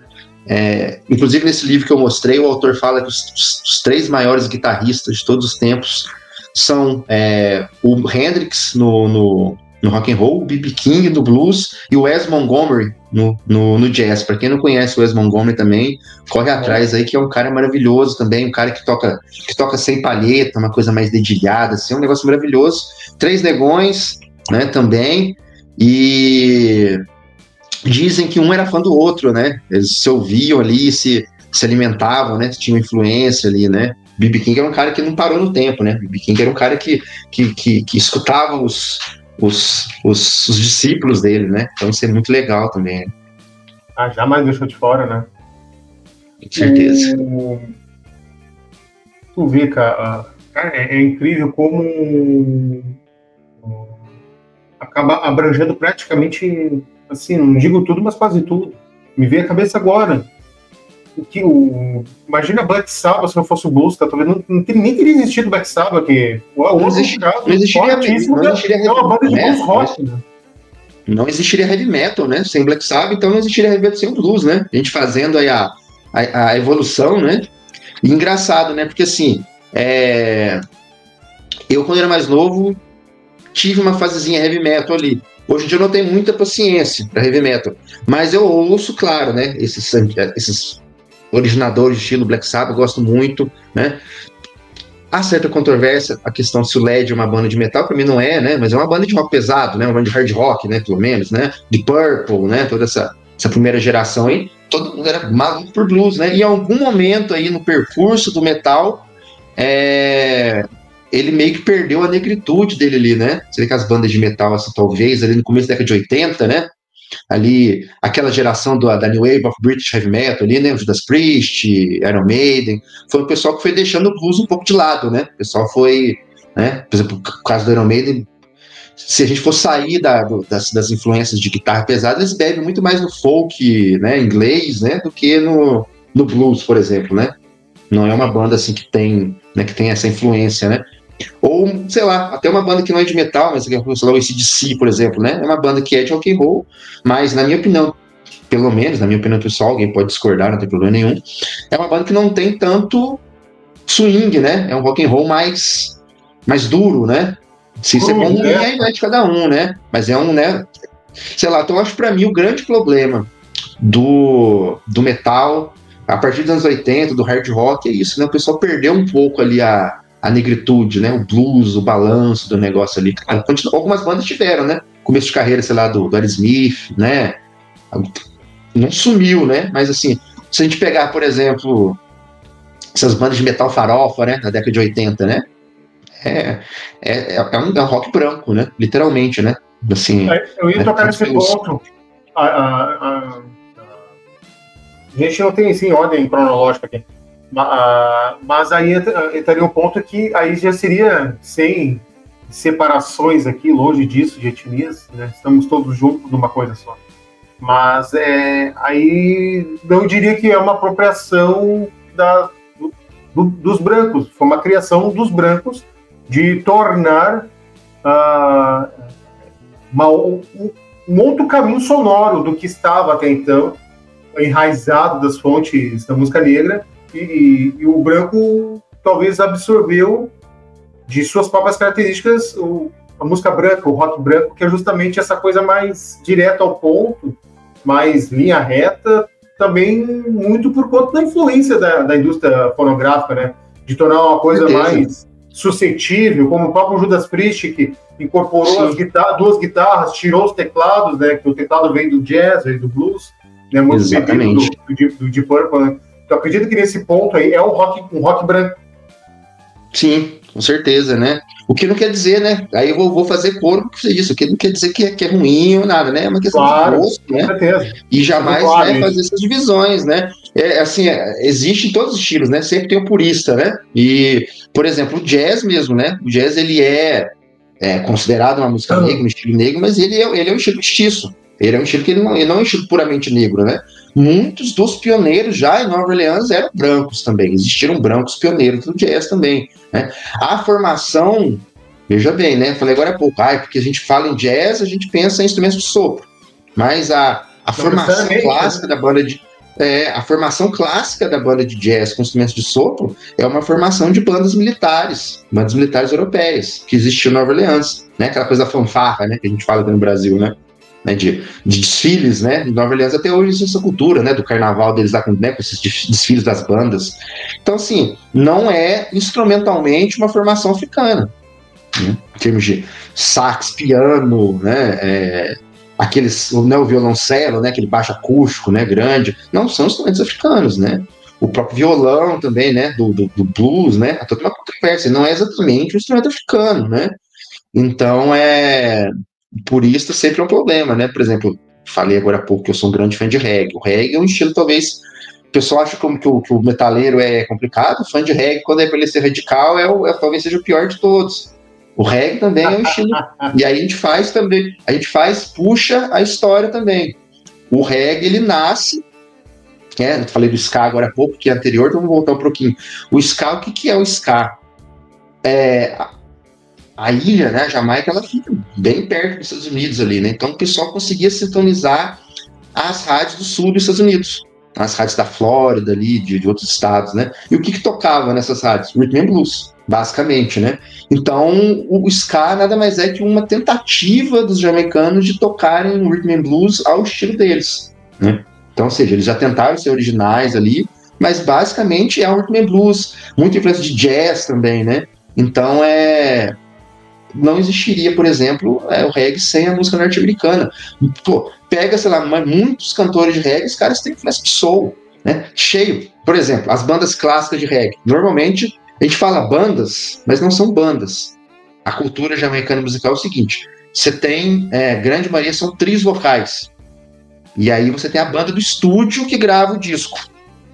Inclusive nesse livro que eu mostrei, o autor fala que os 3 maiores guitarristas de todos os tempos são o Hendrix no rock and roll, o B.B. King no blues e o Wes Montgomery no jazz. Para quem não conhece o Wes Montgomery também, corre atrás aí, que é um cara maravilhoso também, um cara que toca sem palheta, uma coisa mais dedilhada, assim, um negócio maravilhoso. 3 negões, né, também, e dizem que um era fã do outro, né, eles se ouviam ali, se alimentavam, né, tinham influência ali, né. B.B. King era um cara que não parou no tempo, né, B.B. King era um cara que escutava os discípulos dele, né? Então isso é muito legal também. Jamais deixou de fora, né? Com certeza. Tu vê, cara, é incrível como acaba abrangendo praticamente, assim, não digo tudo, mas quase tudo. Me veio a cabeça agora. Imagina Black Sabbath se não fosse o blues, tá? Nem teria existido Black Sabbath, que não existiria é uma banda de blues rock, né? Não existiria heavy metal, né? Sem Black Sabbath, então não existiria heavy metal sem o blues, né? A gente fazendo aí a evolução, né? E engraçado, né? Porque assim, eu quando era mais novo tive uma fasezinha heavy metal ali. Hoje em dia eu não tenho muita paciência para heavy metal, mas eu ouço, claro, né? Esses originadores de estilo Black Sabbath, eu gosto muito, né? Há certa controvérsia a questão se o LED é uma banda de metal, para mim não é, né? Mas é uma banda de rock pesado, né? Uma banda de hard rock, né? Pelo menos, né? De Purple, né? Toda essa primeira geração aí, todo mundo era maluco por blues, né? E em algum momento aí no percurso do metal, ele meio que perdeu a negritude dele ali, né? Você vê que as bandas de metal, assim, talvez, ali no começo da década de 80, né? Ali, aquela geração da New Wave of British Heavy Metal ali, né, o Judas Priest, Iron Maiden, foi o pessoal que foi deixando o blues um pouco de lado, né, o pessoal foi, né, por exemplo, no caso do Iron Maiden, se a gente for sair das influências de guitarra pesada, eles bebem muito mais no folk, né, inglês, né, do que no blues, por exemplo, né, não é uma banda assim que tem essa influência, né. Ou, sei lá, até uma banda que não é de metal, mas que é o AC/DC, por exemplo, né? É uma banda que é de rock and roll, mas na minha opinião, pelo menos, na minha opinião pessoal, alguém pode discordar, não tem problema nenhum, é uma banda que não tem tanto swing, né? É um rock and roll mais duro, né? Se isso é bom, é de cada um, né? Mas é um, né? Sei lá, então eu acho pra mim o grande problema do metal, a partir dos anos 80, do hard rock, é isso, né? O pessoal perdeu um pouco ali a negritude, né? O blues, o balanço do negócio ali. Algumas bandas tiveram, né? Começo de carreira, sei lá, do Aerosmith, né? Não sumiu, né? Mas assim, se a gente pegar, por exemplo, essas bandas de metal farofa, né? Da década de 80, né? É um rock branco, né? Literalmente, né? Assim, eu ia tocar nesse ponto. A gente não tem, assim, ordem cronológica aqui. Mas aí estaria um ponto que aí já seria sem separações aqui, longe disso, de etnias, né? Estamos todos juntos numa coisa só. Mas aí não diria que é uma apropriação dos brancos, foi uma criação dos brancos de tornar um outro caminho sonoro do que estava até então, enraizado das fontes da música negra, e o branco talvez absorveu de suas próprias características a música branca, o rock branco, que é justamente essa coisa mais direta ao ponto, mais linha reta, também muito por conta da influência da indústria fonográfica, né? De tornar uma coisa mais suscetível, como o próprio Judas Priest, que incorporou duas guitarras, tirou os teclados, né? Que o teclado vem do jazz, vem do blues, né? Muito bebido do Deep Purple, né? Então, acredito que nesse ponto aí é um rock branco. Sim, com certeza, né? O que não quer dizer, né? Aí eu vou fazer coro porque você disse, o que não quer dizer que é ruim ou nada, né? É uma questão de gosto, né? Com certeza. E jamais fazer essas divisões, né? Existe em todos os estilos, né? Sempre tem o purista, né? E, por exemplo, o jazz mesmo, né? O jazz, ele é considerado uma música negra, um estilo negro, mas ele é um estilo mestiço. Ele é um estilo que ele não é um estilo puramente negro, né? Muitos dos pioneiros já em Nova Orleans eram brancos também. Existiram brancos pioneiros do jazz também, né? A formação, veja bem, né? Falei agora há pouco, porque a gente fala em jazz, a gente pensa em instrumentos de sopro. Mas a formação clássica da banda de... a formação clássica da banda de jazz com instrumentos de sopro é uma formação de bandas militares europeias, que existiam em Nova Orleans, né? Aquela coisa fanfarra, né? Que a gente fala aqui no Brasil, né? De desfiles, né? Em Nova Orleans até hoje existe essa cultura, né? Do carnaval deles lá com esses desfiles das bandas. Então, assim, não é instrumentalmente uma formação africana, né? Em termos de sax, piano, né? O violoncelo, né? Aquele baixo acústico, né? Grande. Não são instrumentos africanos, né? O próprio violão também, né? Do blues, né? Há toda uma controvérsia. Não é exatamente um instrumento africano, né? Então, purista sempre é um problema, né? Por exemplo, falei agora há pouco que eu sou um grande fã de reggae. O reggae é um estilo, talvez, o pessoal acha como que o metaleiro é complicado, o fã de reggae, quando é para ele ser radical, talvez seja o pior de todos. O reggae também é um estilo, e aí puxa a história também. O reggae, ele nasce, eu falei do ska agora há pouco, que é anterior, então vamos voltar um pouquinho. O ska, o que é o ska? A ilha, né, a Jamaica, ela fica bem perto dos Estados Unidos ali, né? Então o pessoal conseguia sintonizar as rádios do sul dos Estados Unidos, as rádios da Flórida ali, de outros estados, né? E o que tocava nessas rádios? Rhythm and Blues, basicamente, né? Então o ska nada mais é que uma tentativa dos jamaicanos de tocarem Rhythm and Blues ao estilo deles, né? Então, ou seja, eles já tentaram ser originais ali, mas basicamente é um Rhythm and Blues, muita influência de jazz também, né? Então não existiria, por exemplo, o reggae sem a música norte-americana. Pô, pega, sei lá, muitos cantores de reggae, os caras têm influência de soul, né? Cheio. Por exemplo, as bandas clássicas de reggae. Normalmente, a gente fala bandas, mas não são bandas. A cultura jamaicana musical é o seguinte, você tem, grande maioria são trios vocais. E aí você tem a banda do estúdio que grava o disco.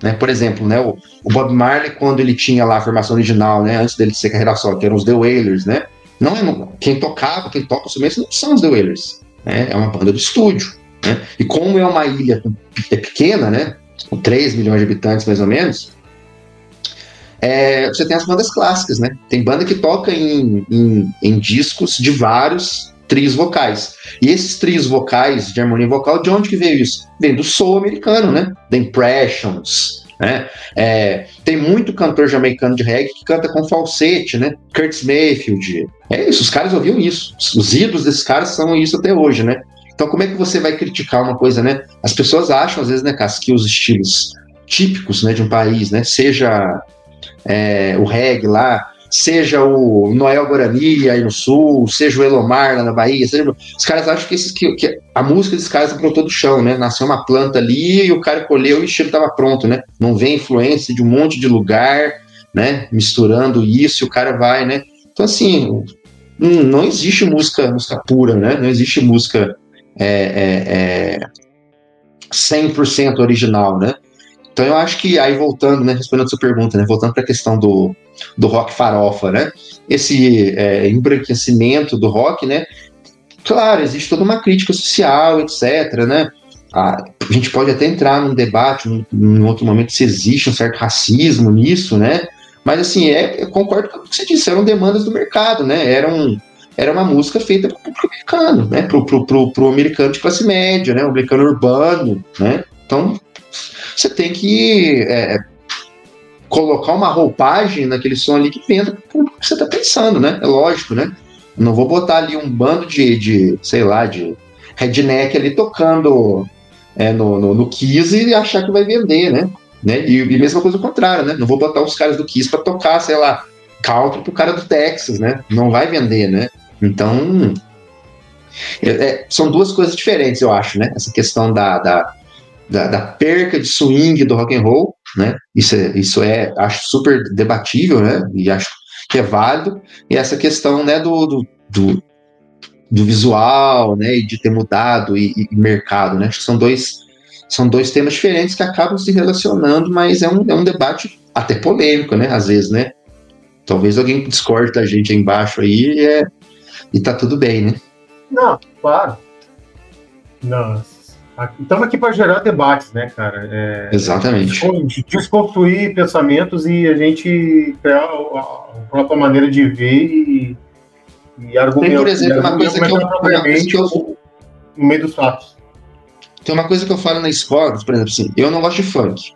Né? Por exemplo, né, o Bob Marley, quando ele tinha lá a formação original, né, antes dele ser carreira solo, que eram os The Wailers, né? Quem toca os instrumentos não são os The Wailers, né? É uma banda do estúdio, né? E como é uma ilha pequena, né? Com 3 milhões de habitantes mais ou menos, você tem as bandas clássicas, né? Tem banda que toca em discos de vários trios vocais. E esses trios vocais de harmonia vocal, de onde que veio isso? Vem do soul americano, né? The Impressions, né? Tem muito cantor jamaicano de reggae que canta com falsete, né? Curtis Mayfield. É isso, os caras ouviam isso. Os ídolos desses caras são isso até hoje, né? Então, como é que você vai criticar uma coisa, né? As pessoas acham, às vezes, né, Cássio, que os estilos típicos, né, de um país, né? Seja o reggae lá, seja o Noel Guarani aí no sul, seja o Elomar lá na Bahia, os caras acham que a música desses caras brotou do chão, né? Nasceu uma planta ali e o cara colheu e o estilo estava pronto, né? Não vem influência de um monte de lugar, né? Misturando isso e o cara vai, né? Então, assim, não existe música pura, né? Não existe música 100% original, né? Então eu acho que, aí voltando, né, respondendo a sua pergunta, né, voltando para a questão do rock farofa, né, esse embranquecimento do rock, né, claro, existe toda uma crítica social, etc, né, a gente pode até entrar num debate, num outro momento, se existe um certo racismo nisso, né, mas assim, eu concordo com o que você disse, eram demandas do mercado, né, era uma música feita para o público americano, né? Pro americano de classe média, né? O americano urbano, né? Então, você tem que colocar uma roupagem naquele som ali que venda pro público que você está pensando, né? É lógico, né? Não vou botar ali um bando sei lá, de redneck ali tocando no Kiss e achar que vai vender, né? E mesma coisa ao contrário, né? Não vou botar os caras do Kiss para tocar, sei lá, country pro cara do Texas, né? Não vai vender, né? Então, são duas coisas diferentes, eu acho, né? Essa questão da perca de swing do rock and roll, né? Isso acho super debatível, né? E acho que é válido. E essa questão, né, do visual, né? E de ter mudado e mercado, né? Acho que são dois temas diferentes que acabam se relacionando, mas é um debate até polêmico, né? Às vezes, né? Talvez alguém discorde da gente aí embaixo aí e tá tudo bem, né? Não, claro. Estamos aqui para gerar debates, né, cara? Exatamente. Desconstruir pensamentos e a gente criar a própria maneira de ver e argumentar. Tem, por exemplo, uma coisa que eu no meio dos fatos. Tem uma coisa que eu falo na escola, por exemplo, assim, eu não gosto de funk.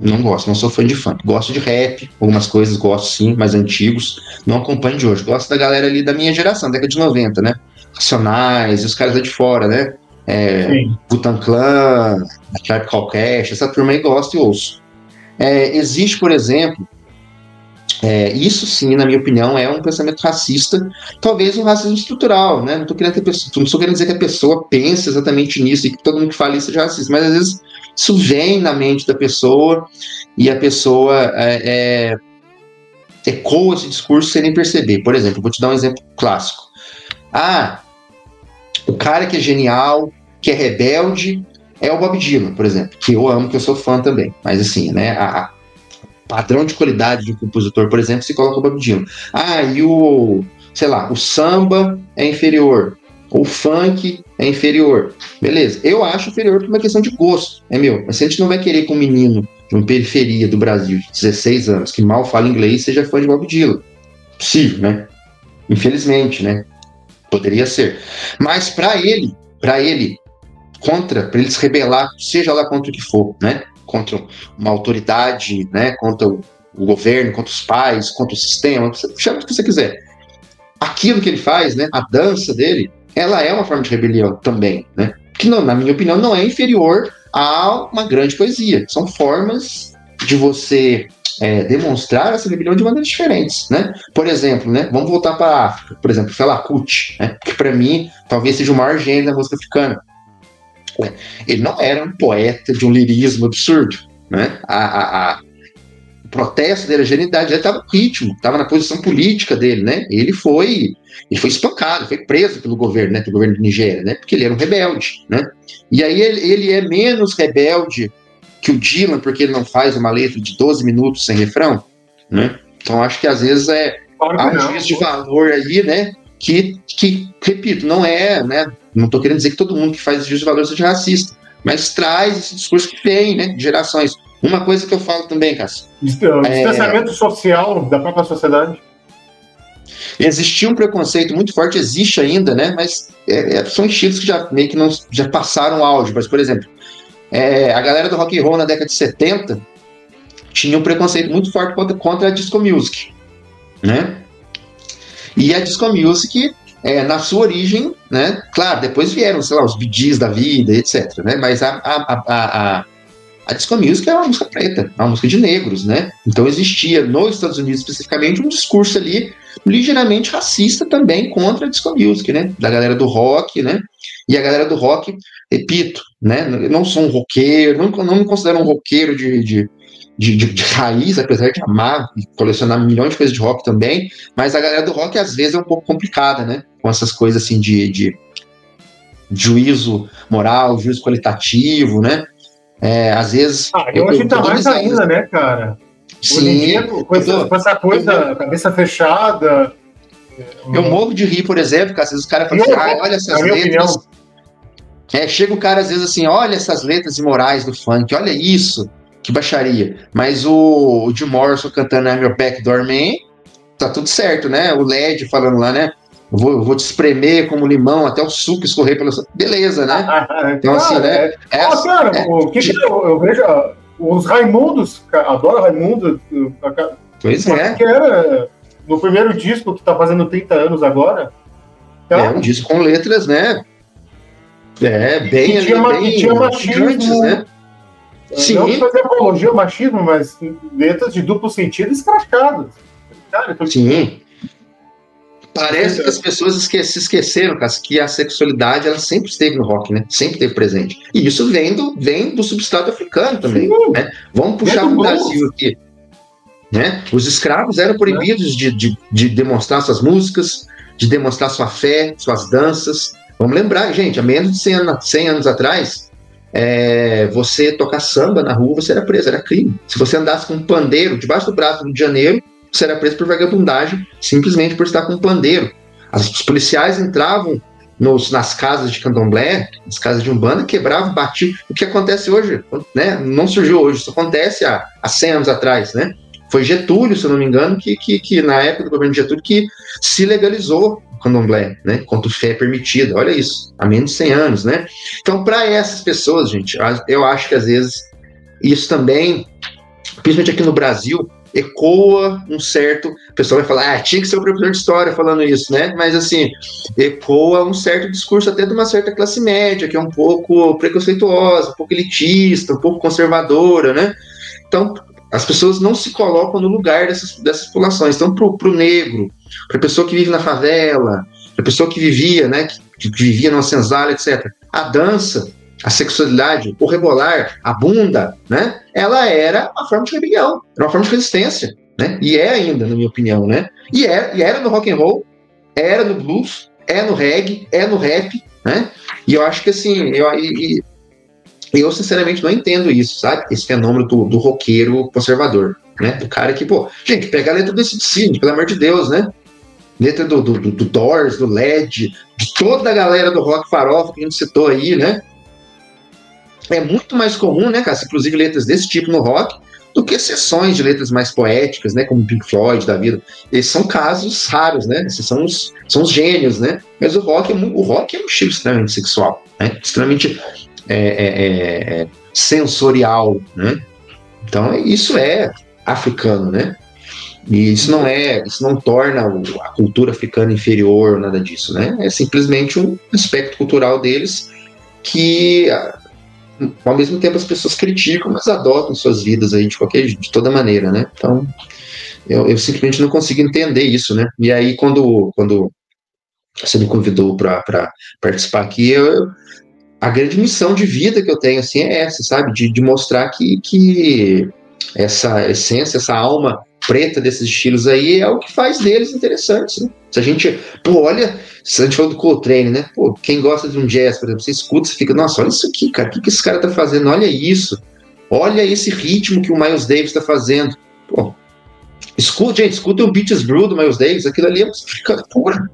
Não sou fã de funk. Gosto de rap, algumas coisas gosto sim, mais antigos. Não acompanho de hoje. Gosto da galera ali da minha geração, década de 90, né? Racionais, e os caras lá de fora, né? Wu-Tang Clan, Tribe Called Quest, essa turma aí gosto e ouço. Existe, por exemplo, isso sim, na minha opinião, é um pensamento racista, talvez um racismo estrutural, né? Não estou querendo dizer que a pessoa pense exatamente nisso e que todo mundo que fala isso seja racista, mas às vezes isso vem na mente da pessoa e a pessoa ecoa esse discurso sem nem perceber. Por exemplo, vou te dar um exemplo clássico. O cara que é genial, que é rebelde, é o Bob Dylan, por exemplo, que eu amo, que eu sou fã também. Mas assim, né, padrão de qualidade de um compositor, por exemplo, se coloca o Bob Dylan. E o samba é inferior, o funk é inferior. Beleza, eu acho inferior por uma questão de gosto, mas se a gente não vai querer que um menino de uma periferia do Brasil, de 16 anos, que mal fala inglês, seja fã de Bob Dylan. Possível, né? Infelizmente, né? Poderia ser. Mas para ele se rebelar, seja lá contra o que for, né? Contra uma autoridade, né? Contra o governo, contra os pais, contra o sistema, chama o que você quiser. Aquilo que ele faz, né? A dança dele, ela é uma forma de rebelião também, né? Que, não, na minha opinião, não é inferior a uma grande poesia. São formas de você demonstrar essa rebelião de maneiras diferentes, né? Por exemplo, né? Vamos voltar para a África. Por exemplo, Fela Kuti, né? Que para mim talvez seja o maior gênio da música africana. Ele não era um poeta de um lirismo absurdo, né? O protesto dele, a genialidade, ele estava no ritmo, estava na posição política dele, né? Ele foi espancado, foi preso pelo governo, né? Pelo governo de Nigéria, né? Porque ele era um rebelde, né? E aí ele é menos rebelde que o Dylan, porque ele não faz uma letra de 12 minutos sem refrão, né? Então acho que às vezes há um juízo de valor aí, né? Que, repito, não é, né? Não estou querendo dizer que todo mundo que faz juízo de valor seja racista, mas traz esse discurso que vem, né? De gerações. Uma coisa que eu falo também, Cássio. Distanciamento social da própria sociedade. Existia um preconceito muito forte, existe ainda, né? Mas são estilos que já meio que já passaram o auge. Mas, por exemplo, a galera do rock and roll na década de 70 tinha um preconceito muito forte contra a disco music, né? E a disco music, na sua origem, né? Claro, depois vieram, sei lá, os Bee Gees da vida, etc, né? Mas a disco music é uma música preta, é uma música de negros, né? Então existia, nos Estados Unidos especificamente, um discurso ali ligeiramente racista também contra a disco music, né? Da galera do rock, né? E a galera do rock, repito, né? Eu não sou um roqueiro, não me considero um roqueiro de raiz, apesar de amar e colecionar milhões de coisas de rock também, mas a galera do rock às vezes é um pouco complicada, né? Com essas coisas assim de juízo moral, juízo qualitativo, né? Às vezes. Eu acho que tá mais ainda, né, cara? Sim. Com essa coisa, cabeça fechada. Eu morro de rir, por exemplo, que às vezes os caras falam assim, olha essas letras. Chega o cara, às vezes, assim, olha essas letras imorais do funk, olha isso, que baixaria. Mas o Jim Morrison cantando I'm Your Backdoor Man, tá tudo certo, né? O LED falando lá, né? eu vou te espremer como limão até o suco escorrer pela sua... Beleza, né? Então, assim, né? Cara, eu vejo os Raimundos, adoro Raimundo. Pois é. Que era no primeiro disco que tá fazendo 30 anos agora. Cara, um disco com letras, né? Bem ali, bem tinha machismo, né? Sim. Não fazer apologia ao machismo, mas letras de duplo sentido escrachadas. Cara, Sim. Parece que as pessoas se esqueceram, cara, que a sexualidade ela sempre esteve no rock, né? Sempre esteve presente. E isso vem do substrato africano também. Né? Vamos puxar o Brasil aqui. Né? Os escravos eram proibidos de demonstrar suas músicas, de demonstrar sua fé, suas danças. Vamos lembrar, gente, há menos de 100 anos atrás, você tocar samba na rua, você era preso, era crime. Se você andasse com um pandeiro debaixo do braço no Rio de Janeiro, você era preso por vagabundagem, simplesmente por estar com um pandeiro. Os policiais entravam nas casas de candomblé, nas casas de umbanda, quebravam, batiam. O que acontece hoje, né? Não surgiu hoje, isso acontece há 100 anos atrás, né? Foi Getúlio, se eu não me engano, que na época do governo de Getúlio, que se legalizou o candomblé, né? Quanto fé permitida. Olha isso, há menos de 100 anos, né? Então, para essas pessoas, gente, eu acho que às vezes isso também, principalmente aqui no Brasil, ecoa um certo... O pessoal vai falar, tinha que ser o professor de história falando isso, né? Mas, assim, ecoa um certo discurso até de uma certa classe média, que é um pouco preconceituosa, um pouco elitista, um pouco conservadora, né? Então, as pessoas não se colocam no lugar dessas populações. Então, para o negro, para a pessoa que vive na favela, para a pessoa que vivia, né, que vivia numa senzala, etc., a dança, a sexualidade, o rebolar, a bunda, né, ela era uma forma de rebelião, era uma forma de resistência, né, e é ainda, na minha opinião, né, e era no rock and roll, era no blues, é no reggae, é no rap, né, e eu acho que assim, eu sinceramente não entendo isso, sabe, esse fenômeno do roqueiro conservador, né, do cara que, gente, pega a letra do AC/DC, pelo amor de Deus, né, letra do Doors, do Led, de toda a galera do rock farofa que a gente citou aí, né, é muito mais comum, né, cara, inclusive letras desse tipo no rock, do que sessões de letras mais poéticas, né, como Pink Floyd da vida. Esses são casos raros, né, esses são os gênios, né, mas o rock é um estilo extremamente sexual, né, extremamente sensorial, né, então isso é africano, né, e isso não torna a cultura africana inferior, nada disso, né, é simplesmente um aspecto cultural deles que... Ao mesmo tempo as pessoas criticam, mas adotam suas vidas aí de toda maneira, né? Então, eu simplesmente não consigo entender isso, né? E aí, quando você me convidou para participar aqui, a grande missão de vida que eu tenho, assim, é essa, sabe? De mostrar que essa essência, essa alma preta desses estilos aí é o que faz deles interessantes, né? Se a gente, se a gente falou do Coltrane, né? Quem gosta de um jazz, por exemplo, você escuta, você fica, nossa, olha isso aqui, cara, o que esse cara tá fazendo? Olha isso, olha esse ritmo que o Miles Davis tá fazendo. Escuta o Beatles Brew do Miles Davis, aquilo ali é música pura,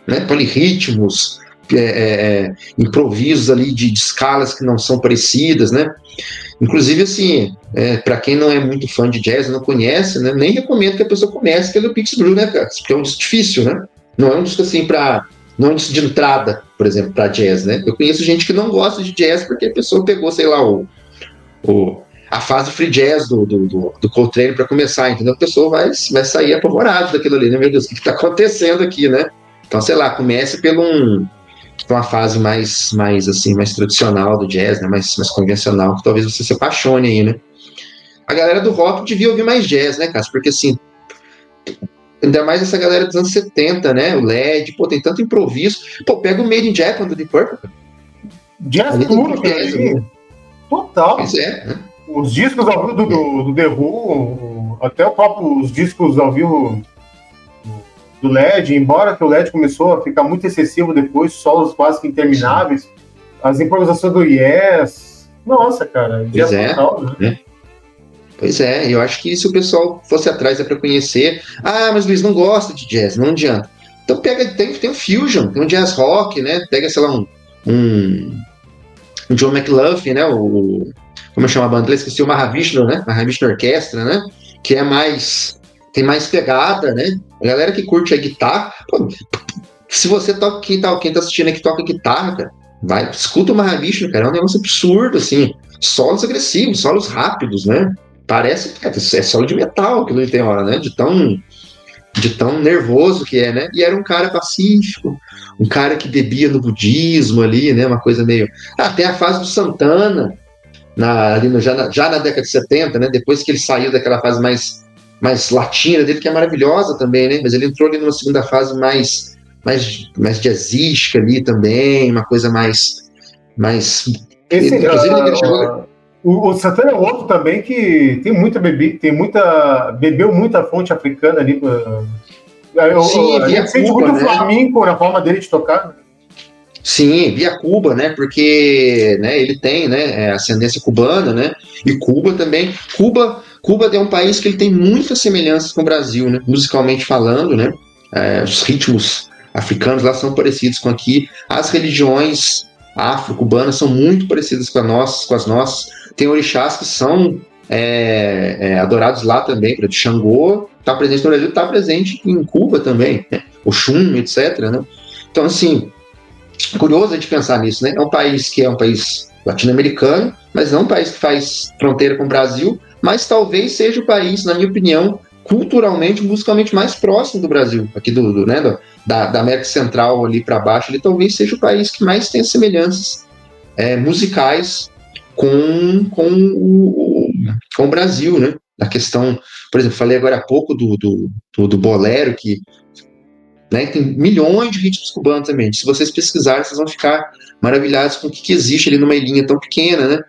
né? Polirritmos, improvisos ali de escalas que não são parecidas, né? Inclusive, assim, para quem não é muito fã de jazz, não conhece, né, nem recomendo que a pessoa comece pelo Pittsburgh, né, cara? Porque é um disco difícil, né? Não é um disco assim não é um disco de entrada, por exemplo, para jazz, né? Eu conheço gente que não gosta de jazz porque a pessoa pegou, sei lá, a fase free jazz do Coltrane para começar, entendeu? A pessoa vai sair apavorada daquilo ali, né? Meu Deus, o que está acontecendo aqui, né? Então, sei lá, comece uma fase mais tradicional do jazz, né, mais convencional, que talvez você se apaixone aí, né? A galera do rock devia ouvir mais jazz, né, Cássio? Porque, assim, ainda mais essa galera dos anos 70, né, o LED, tem tanto improviso. Pega o Made in Japan do Deep Purple. Jazz puro, cara. Total. Pois é, né? Os discos ao vivo do The Who, até os discos ao vivo do LED, embora que o LED começou a ficar muito excessivo depois, solos quase que intermináveis, as improvisações do Yes, nossa, cara, pois total, né? Pois é, eu acho que se o pessoal fosse atrás para conhecer, mas Luiz não gosta de jazz, não adianta. Então tem um fusion, tem um jazz rock, né? Pega, sei lá, um John McLaughlin, né? Como chama a banda? Eu esqueci, o Mahavishnu, né? Mahavishnu Orquestra, né? Que tem mais pegada, né? A galera que curte a guitarra, Se você toca, quem tá assistindo aqui toca guitarra, cara, vai, escuta o Mahavishnu, cara, é um negócio absurdo, assim, solos agressivos, solos rápidos, né? Parece que é solo de metal aquilo tem hora, né? De tão nervoso que é, né? E era um cara pacífico, um cara que bebia no budismo ali, né? Uma coisa meio. Tem a fase do Santana, já na década de 70, né? Depois que ele saiu daquela fase mais latina dele, que é maravilhosa também, né? Mas ele entrou ali numa segunda fase mais jazzística ali também, uma coisa mais. Inclusive, ele chegou. O Santana é outro também que bebeu muita fonte africana ali. Sim, via sente Cuba, muito né? flamenco na forma dele de tocar. Sim, via Cuba, né? Porque, né, ele tem, né, ascendência cubana, né? E Cuba também. Cuba é um país que ele tem muitas semelhanças com o Brasil, né? Musicalmente falando, né? Os ritmos africanos lá são parecidos com aqui. As religiões afro-cubanas são muito parecidas com as nossas. Tem orixás que são adorados lá também. O Xangô está presente no Brasil, está presente em Cuba também, né? O Xum, etc, né? Então, assim, curioso de pensar nisso, né? É um país que é um país latino-americano, mas não é um país que faz fronteira com o Brasil, mas talvez seja o país, na minha opinião, culturalmente, musicalmente mais próximo do Brasil, aqui da América Central ali para baixo, ele talvez seja o país que mais tem semelhanças musicais com o Brasil, né? A questão, por exemplo, falei agora há pouco do bolero, que, né, tem milhões de ritmos cubanos também. Se vocês pesquisarem, vocês vão ficar maravilhados com o que existe ali numa ilhinha tão pequena, né?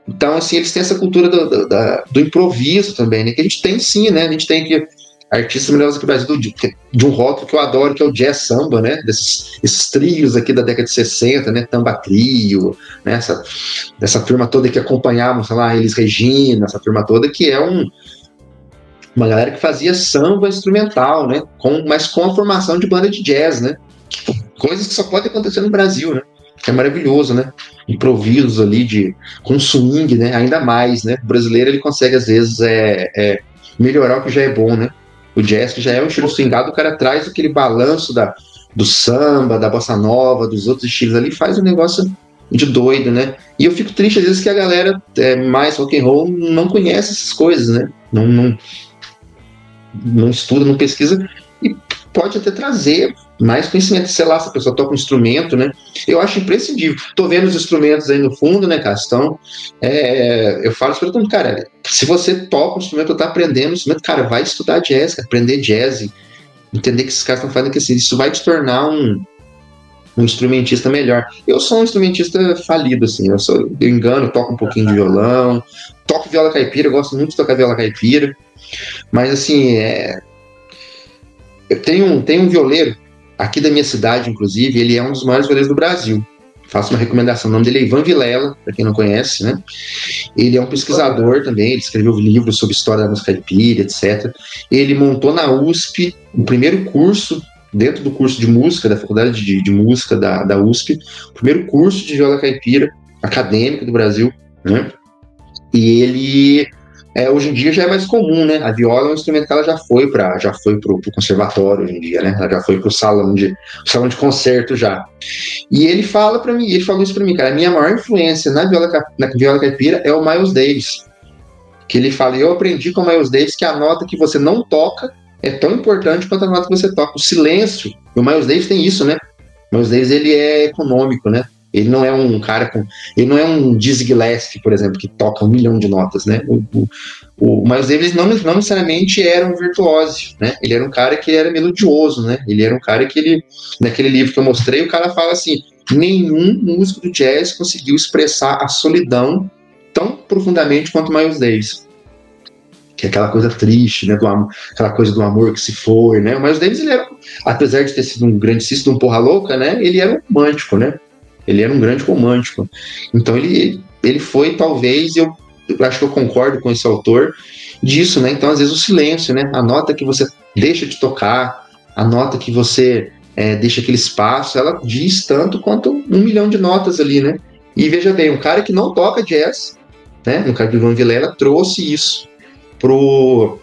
Então, assim, eles têm essa cultura do improviso também, né? Que a gente tem sim, né? A gente tem aqui artistas melhores aqui no Brasil de um rótulo que eu adoro, que é o jazz samba, né? Esses trios aqui da década de 60, né? Tamba Trio, né? Essa turma toda que acompanhavam, sei lá, Elis Regina, essa turma toda que é uma galera que fazia samba instrumental, né? Mas com a formação de banda de jazz, né? Coisas que só podem acontecer no Brasil, né? Que é maravilhoso, né? Improvisos ali com swing, né? Ainda mais, né? O brasileiro, ele consegue, às vezes, melhorar o que já é bom, né? O jazz, que já é um estilo swingado, o cara traz aquele balanço do samba, da bossa nova, dos outros estilos ali, faz um negócio de doido, né? E eu fico triste, às vezes, que a galera mais rock and roll não conhece essas coisas, né? Não estuda, não pesquisa, e pode até trazer mais conhecimento, sei lá, se a pessoa toca um instrumento, né? Eu acho imprescindível. Tô vendo os instrumentos aí no fundo, né, Castão? Eu falo isso pra todo mundo, cara, se você toca um instrumento ou tá aprendendo um instrumento, cara, vai estudar jazz, cara, aprender jazz, entender que esses caras estão fazendo que assim, isso vai te tornar um instrumentista melhor. Eu sou um instrumentista falido, assim, eu engano, toco um pouquinho de violão, toco viola caipira, eu gosto muito de tocar viola caipira, mas assim, eu tenho um violeiro aqui da minha cidade, inclusive, ele é um dos maiores violeiros do Brasil. Faço uma recomendação, o nome dele é Ivan Vilela, para quem não conhece, né? Ele é um pesquisador também, ele escreveu livros sobre história da música caipira, etc. Ele montou na USP o primeiro curso, dentro do curso de música, da Faculdade de Música da USP, o primeiro curso de viola caipira acadêmico do Brasil, né? E ele, hoje em dia já é mais comum, né? A viola é um instrumento que ela já foi pro conservatório hoje em dia, né? Ela já foi pro salão de concerto já. E ele falou isso pra mim, cara, a minha maior influência na viola caipira é o Miles Davis. Que ele fala, eu aprendi com o Miles Davis que a nota que você não toca é tão importante quanto a nota que você toca. O silêncio, e o Miles Davis tem isso, né? O Miles Davis, ele é econômico, né? Ele não é um cara ele não é um Dizzy Gillespie, por exemplo, que toca 1 milhão de notas, né? O Miles Davis não necessariamente era um virtuoso, né? Ele era um cara que era melodioso, né? Ele era um cara que naquele livro que eu mostrei, o cara fala assim, nenhum músico do jazz conseguiu expressar a solidão tão profundamente quanto o Miles Davis. Que é aquela coisa triste, né? Aquela coisa do amor que se foi, né? O Miles Davis, ele era, apesar de ter sido um grandíssimo, um porra louca, né? Ele era um romântico, né? Ele era um grande romântico. Então ele foi, talvez, eu acho que eu concordo com esse autor disso, né? Então, às vezes, o silêncio, né? A nota que você deixa de tocar, a nota que você deixa aquele espaço, ela diz tanto quanto 1 milhão de notas ali, né? E veja bem, um cara que não toca jazz, né? No caso do Ivan Vilela, trouxe isso pro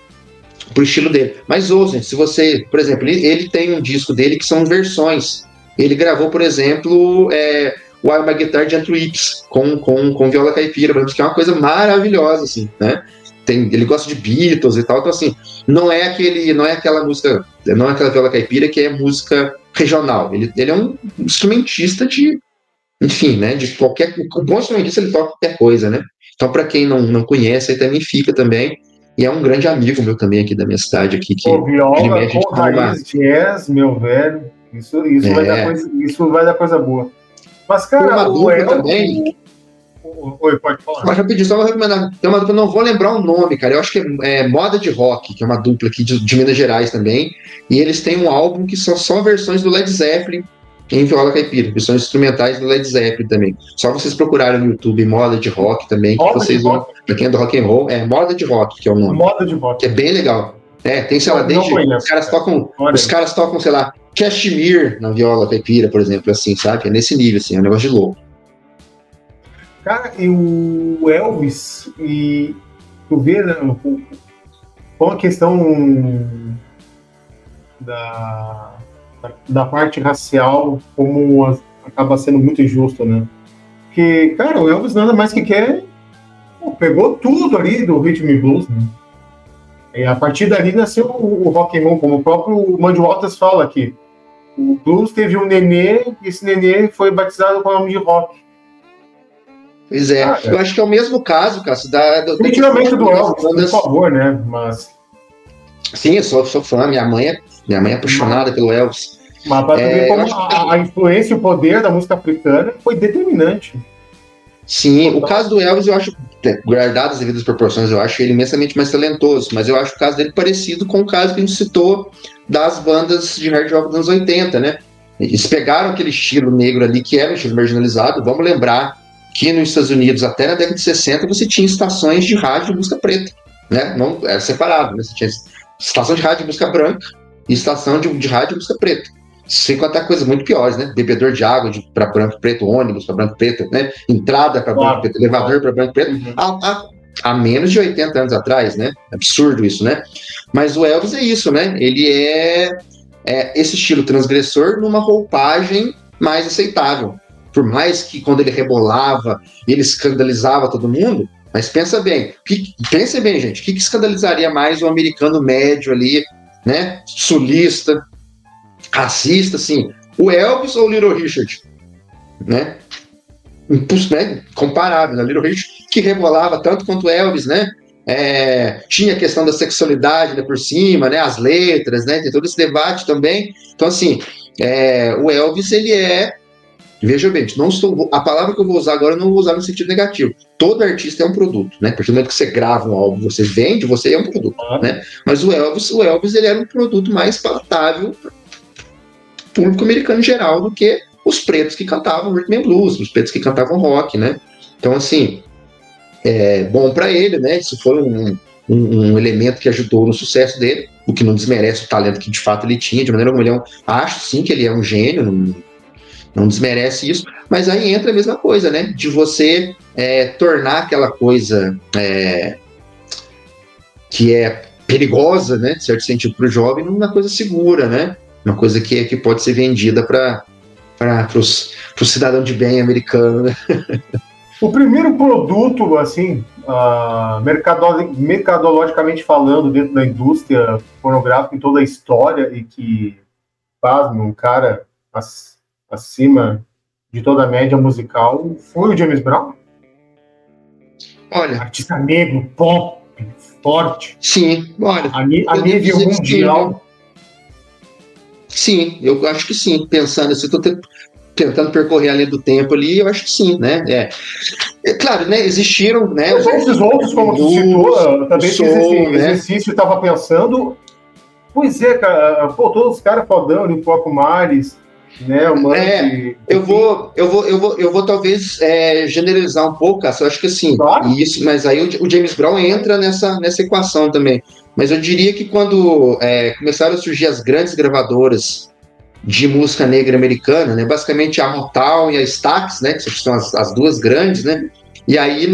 estilo dele. Mas ouçam, se você, por exemplo, ele tem um disco dele que são versões ele gravou, por exemplo, While My Guitar Gently Weeps com viola caipira, que é uma coisa maravilhosa, assim, né? Ele gosta de Beatles e tal, então assim, não é aquela música, não é aquela viola caipira que é música regional. Ele é um instrumentista enfim, né? De qualquer. Um bom instrumentista, ele toca qualquer coisa, né? Então, para quem não conhece, aí também fica também. E é um grande amigo meu também aqui da minha cidade, aqui, que viola com raiz jazz, meu velho. Isso vai dar coisa boa. Mas, cara, uma dupla também. Oi, pode falar. Mas rapidinho, só vou recomendar. Tem uma dupla, não vou lembrar o nome, cara. Eu acho que é Moda de Rock, que é uma dupla aqui de Minas Gerais também. E eles têm um álbum que são só versões do Led Zeppelin em viola caipira, versões instrumentais do Led Zeppelin também. Só vocês procurarem no YouTube Moda de Rock também, que vocês vão. Pra quem é do rock and roll, é Moda de Rock, que é o nome. Moda de Rock. Que é bem legal. Tem, sei lá, desde. Os caras tocam, sei lá, Cashmere na viola caipira, por exemplo, assim, sabe? É nesse nível, assim, é um negócio de louco. Cara, e o Elvis, e tu vê, né, com a questão da parte racial, como acaba sendo muito injusto, né? Porque, cara, o Elvis nada mais que quer, pegou tudo ali do rhythm and blues, né? E a partir dali nasceu o rock and roll, como o próprio Mandy Waters fala aqui. O blues teve um nenê, e esse nenê foi batizado com o nome de rock. Pois é, eu acho que é o mesmo caso, Cássio, definitivamente do Elvis, por favor, né? Mas... Sim, eu sou fã, minha mãe é apaixonada pelo Elvis. Mas para ver como a influência e o poder da música africana foi determinante. Sim, o caso do Elvis, eu acho, guardado as devidas proporções, eu acho ele imensamente mais talentoso, mas eu acho o caso dele parecido com o caso que a gente citou das bandas de hard rock dos anos 80, né? Eles pegaram aquele estilo negro ali, que era um estilo marginalizado. Vamos lembrar que nos Estados Unidos, até na década de 60, você tinha estações de rádio de música preta, né? Não, era separado, né? Você tinha estação de rádio de música branca e estação de rádio de música preta. Sem contar coisas muito piores, né? Bebedor de água para branco e preto, ônibus para branco e preto, né? Entrada para branco e preto, elevador para branco e preto. Há menos de 80 anos atrás, né? Absurdo isso, né? Mas o Elvis é isso, né? Ele é esse estilo transgressor numa roupagem mais aceitável. Por mais que quando ele rebolava, ele escandalizava todo mundo, mas pensa bem, gente, o que escandalizaria mais o americano médio ali, né? Sulista, racista, assim, o Elvis ou o Little Richard, né? Comparável, né? Little Richard, que rebolava tanto quanto o Elvis, né? Tinha a questão da sexualidade, né, por cima, né? As letras, né? Tem todo esse debate também. Então, assim, o Elvis, ele veja bem, a palavra que eu vou usar agora eu não vou usar no sentido negativo. Todo artista é um produto, né? A partir do momento que você grava um álbum, você vende, você é um produto, né? Mas o Elvis, ele era um produto mais palatável para o público americano em geral do que os pretos que cantavam rhythm and blues, os pretos que cantavam rock, né? Então, assim, é bom para ele, né? Isso foi um elemento que ajudou no sucesso dele, o que não desmerece o talento que de fato ele tinha, de maneira alguma. Acho sim que ele é um gênio, não desmerece isso, mas aí entra a mesma coisa, né? De você tornar aquela coisa que é perigosa, né? De certo sentido, para o jovem, numa coisa segura, né? Uma coisa que pode ser vendida para o cidadão de bem americano, né? O primeiro produto, assim, mercadologicamente falando, dentro da indústria pornográfica em toda a história, e que faz um cara acima de toda a média musical, foi o James Brown? Olha, artista negro, pop, forte. Sim, olha. A nível mundial. Sim, eu acho que sim. Pensando assim, estou tentando percorrer a linha do tempo ali, eu acho que sim, né? Claro, né? Existiram, né? Esses outros, como tu citou, também fiz esse exercício, estava pensando. Pois é, cara, todos os caras fodão ali, o Paco Mares, né? O eu vou talvez generalizar um pouco, cara. Eu acho que assim, claro. Isso, mas aí o James Brown entra nessa equação também. Mas eu diria que quando começaram a surgir as grandes gravadoras de música negra americana, né? Basicamente a Motown e a Stax, né? Que são as duas grandes, né? E aí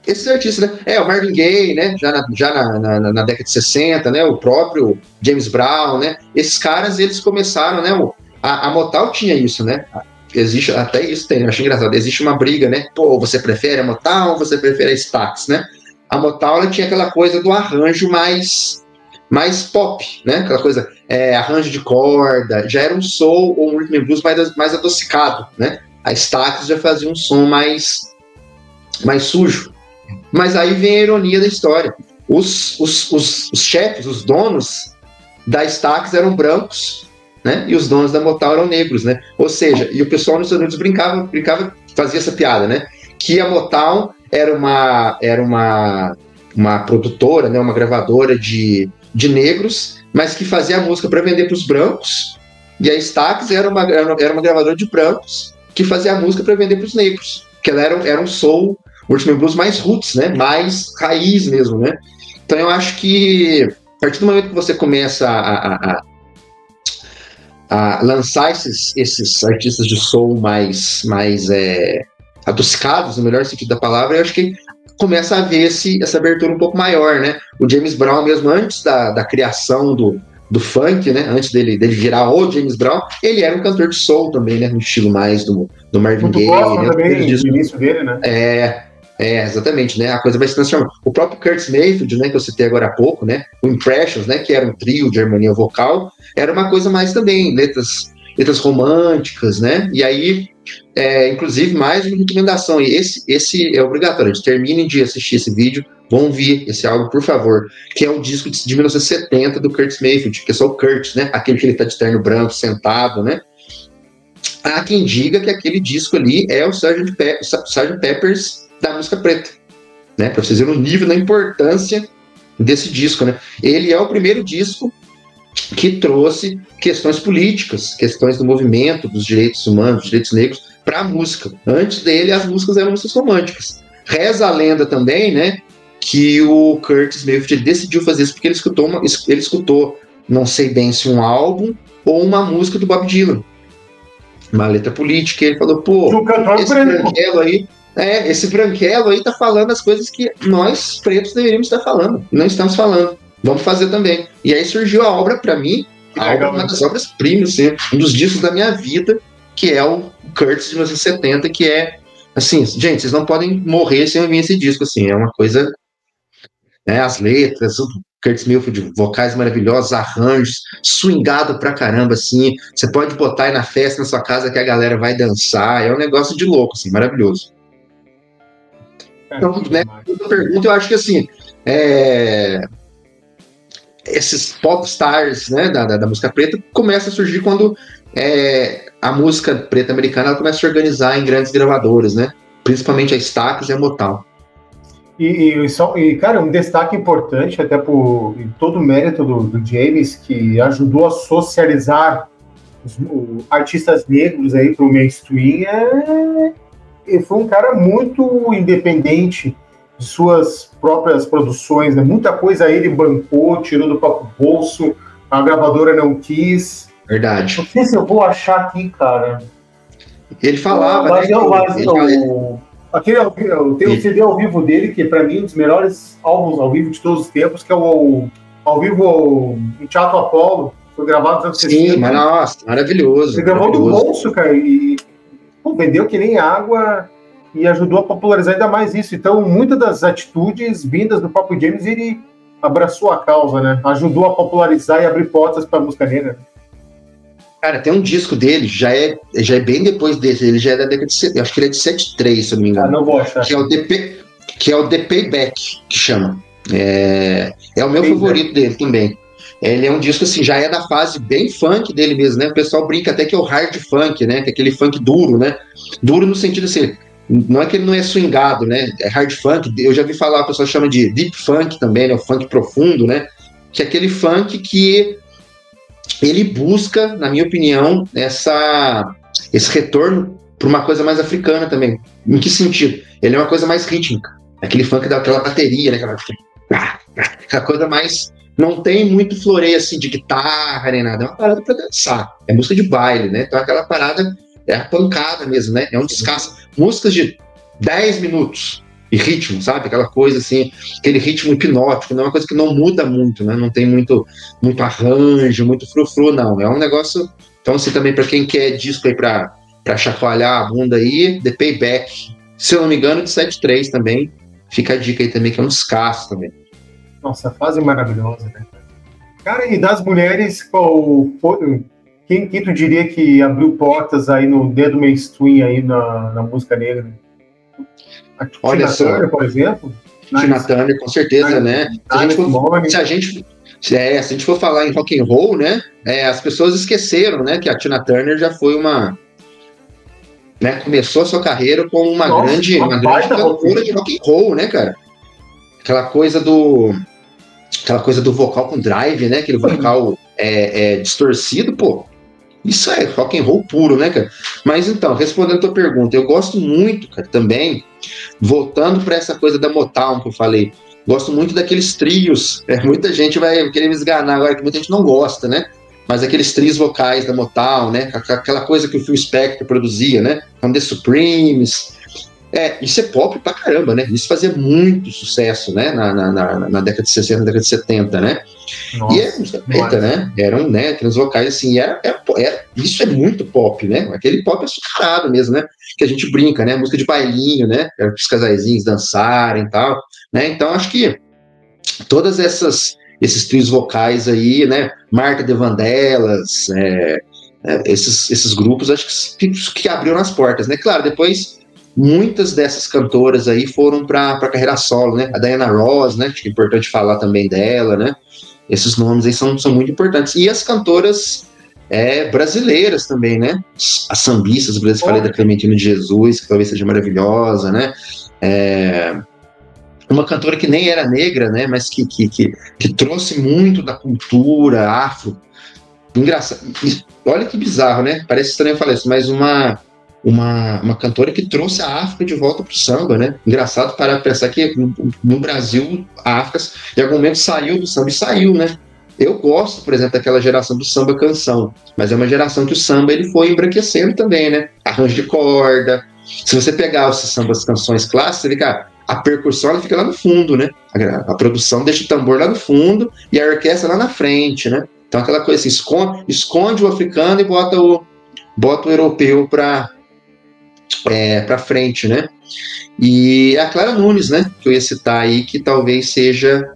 esses artistas, né? O Marvin Gaye, né? Já na década de 60, né? O próprio James Brown, né? Esses caras, eles começaram, né? A Motown tinha isso, né? Existe, até isso tem, eu acho engraçado. Existe uma briga, né? Pô, você prefere a Motown ou você prefere a Stax, né? A Motown ela tinha aquela coisa do arranjo mais pop, né? Aquela coisa, arranjo de corda, já era um soul ou um rhythm and blues mais adocicado, né? A Stax já fazia um som mais sujo. Mas aí vem a ironia da história. Os chefes, os donos da Stax eram brancos, né? E os donos da Motown eram negros, né? Ou seja, e o pessoal nos Estados Unidos brincava, fazia essa piada, né? Que a Motown era uma produtora, né? Uma gravadora de negros, mas que fazia a música para vender para os brancos. E a Stax era uma gravadora de brancos que fazia a música para vender para os negros. Que ela era um soul, o rhythm and blues mais roots, né? Mais raiz mesmo, né? Então eu acho que a partir do momento que você começa a lançar esses artistas de soul mais adocicados, no melhor sentido da palavra, eu acho que começa a haver essa abertura um pouco maior, né? O James Brown mesmo, antes da criação do funk, né? Antes dele virar o James Brown, ele era um cantor de soul também, né? No estilo mais do Marvin Gaye. Muito também, no início dele, né? Exatamente, né? A coisa vai se transformar. O próprio Curtis Mayfield, né? Que eu citei agora há pouco, né? O Impressions, né? Que era um trio de harmonia vocal, era uma coisa mais também, letras românticas, né? E aí, inclusive, mais uma recomendação, e esse é obrigatório, terminem de assistir esse vídeo, vão ouvir esse álbum, por favor, que é o disco de 1970 do Curtis Mayfield, que é só o Curtis, né? Aquele que ele tá de terno branco, sentado, né? Há quem diga que aquele disco ali é o Sgt. Pepper's da música preta, né? Para vocês verem o nível da importância desse disco, né? Ele é o primeiro disco que trouxe questões políticas, questões do movimento, dos direitos humanos, dos direitos negros, para a música. Antes dele, as músicas eram músicas românticas. Reza a lenda também, né? Que o Curtis Mayfield decidiu fazer isso porque ele escutou, não sei bem se um álbum ou uma música do Bob Dylan, uma letra política, e ele falou, pô, esse branquelo aí tá falando as coisas que nós, pretos, deveríamos estar falando, e não estamos falando, vamos fazer também. E aí surgiu a obra, para mim, uma das obras-primas, assim, um dos discos da minha vida, que é o Curtis de 1970, que é, assim, gente, vocês não podem morrer sem ouvir esse disco, assim, é uma coisa, né, as letras, o Curtis Mayfield, vocais maravilhosos, arranjos, swingado pra caramba, assim, você pode botar aí na festa, na sua casa, que a galera vai dançar, é um negócio de louco, assim, maravilhoso. Então, né, outra pergunta, eu acho que, assim, esses pop stars, né, da música preta começam a surgir quando a música preta americana ela começa a se organizar em grandes gravadoras, né, principalmente a Stax e a Motown. E, cara, um destaque importante, até por todo o mérito do James, que ajudou a socializar os artistas negros aí para o mainstream, ele foi um cara muito independente de suas próprias produções, né? Muita coisa ele bancou, tirou do próprio bolso, a gravadora não quis. Verdade. Não sei se eu vou achar aqui, cara. Ele falava, tem um CD ao vivo dele, que para mim é um dos melhores álbuns ao vivo de todos os tempos, que é o ao vivo em Teatro Apollo, foi gravado nos anos 60. Sim, mas nossa, maravilhoso. Ele gravou do bolso, cara, e vendeu que nem água e ajudou a popularizar ainda mais isso. Então, muitas das atitudes vindas do próprio James, ele abraçou a causa, né? Ajudou a popularizar e abrir portas para a música negra. Cara, tem um disco dele, já é bem depois desse, ele já é da década de 70, acho que ele é de 73, se eu não me engano. Não vou achar. Que é o The Payback, que chama. É o meu favorito dele também. Ele é um disco, assim, já é da fase bem funk dele mesmo, né? O pessoal brinca até que é o hard funk, né? Que é aquele funk duro, né? Duro no sentido assim, não é que ele não é swingado, né? É hard funk, eu já vi falar, o pessoal chama de deep funk também, né? O funk profundo, né? Que é aquele funk que ele busca, na minha opinião, esse retorno para uma coisa mais africana também. Em que sentido? Ele é uma coisa mais rítmica. Aquele funk daquela bateria, né? Aquela coisa mais... Não tem muito floreio assim de guitarra nem nada. É uma parada para dançar. É música de baile, né? Então aquela parada é a pancada mesmo, né? É um descasso. Músicas de 10 minutos e ritmo, sabe? Aquela coisa assim, aquele ritmo hipnótico, não é uma coisa que não muda muito, né? Não tem muito arranjo, muito frufru, não. É um negócio Então, assim, também para quem quer disco aí para chacoalhar a bunda aí, The Payback, se eu não me engano, de 7.3 também, fica a dica aí também, que é um descasso também. Nossa, fase maravilhosa, né? Cara, e das mulheres, quem tu diria que abriu portas aí no dedo mainstream aí na música negra? A Tina Turner, por exemplo? Tina Turner, com certeza, né? Se a gente for falar em rock and roll, né? As pessoas esqueceram, né? Que a Tina Turner já foi uma... Né, começou a sua carreira como uma grande cantora de rock and roll, né, cara? Aquela coisa do vocal com drive, né? Aquele vocal distorcido, pô. Isso é rock and roll puro, né, cara? Mas então, respondendo a tua pergunta, eu gosto muito, cara, também, voltando para essa coisa da Motown que eu falei, gosto muito daqueles trios. Muita gente vai querer me esganar agora, que muita gente não gosta, né? Mas aqueles trios vocais da Motown, né? Aquela coisa que o Phil Spector produzia, né? Como The Supremes. Isso é pop pra caramba, né? Isso fazia muito sucesso, né? Na década de 60, na década de 70, né? Nossa, e nos 70, né? Eram, né? Aqueles vocais assim, isso é muito pop, né? Aquele pop açucarado mesmo, né? Que a gente brinca, né? Música de bailinho, né? Para os casaizinhos dançarem e tal, né? Então, acho que todas esses trios vocais aí, né? Marta de Vandellas, esses grupos, acho que abriram as portas, né? Claro, depois muitas dessas cantoras aí foram para a carreira solo, né? A Diana Ross, né? Acho que é importante falar também dela, né? Esses nomes aí são muito importantes. E as cantoras brasileiras também, né? As sambistas brasileiras, falei da Clementina de Jesus, que talvez seja maravilhosa, né? Uma cantora que nem era negra, né? Mas que trouxe muito da cultura afro. Engraçado. Olha que bizarro, né? Parece estranho falar isso, mas uma cantora que trouxe a África de volta para o samba, né? Engraçado para pensar que no Brasil a África em algum momento saiu do samba e saiu, né? Eu gosto, por exemplo, daquela geração do samba canção, mas é uma geração que o samba ele foi embranquecendo também, né? Arranjo de corda. Se você pegar os sambas canções clássicas, você vê que a percussão ela fica lá no fundo, né? A produção deixa o tambor lá no fundo e a orquestra lá na frente, né? Então aquela coisa assim, esconde o africano e bota o europeu para frente, né? E a Clara Nunes, né? Que eu ia citar aí, que talvez seja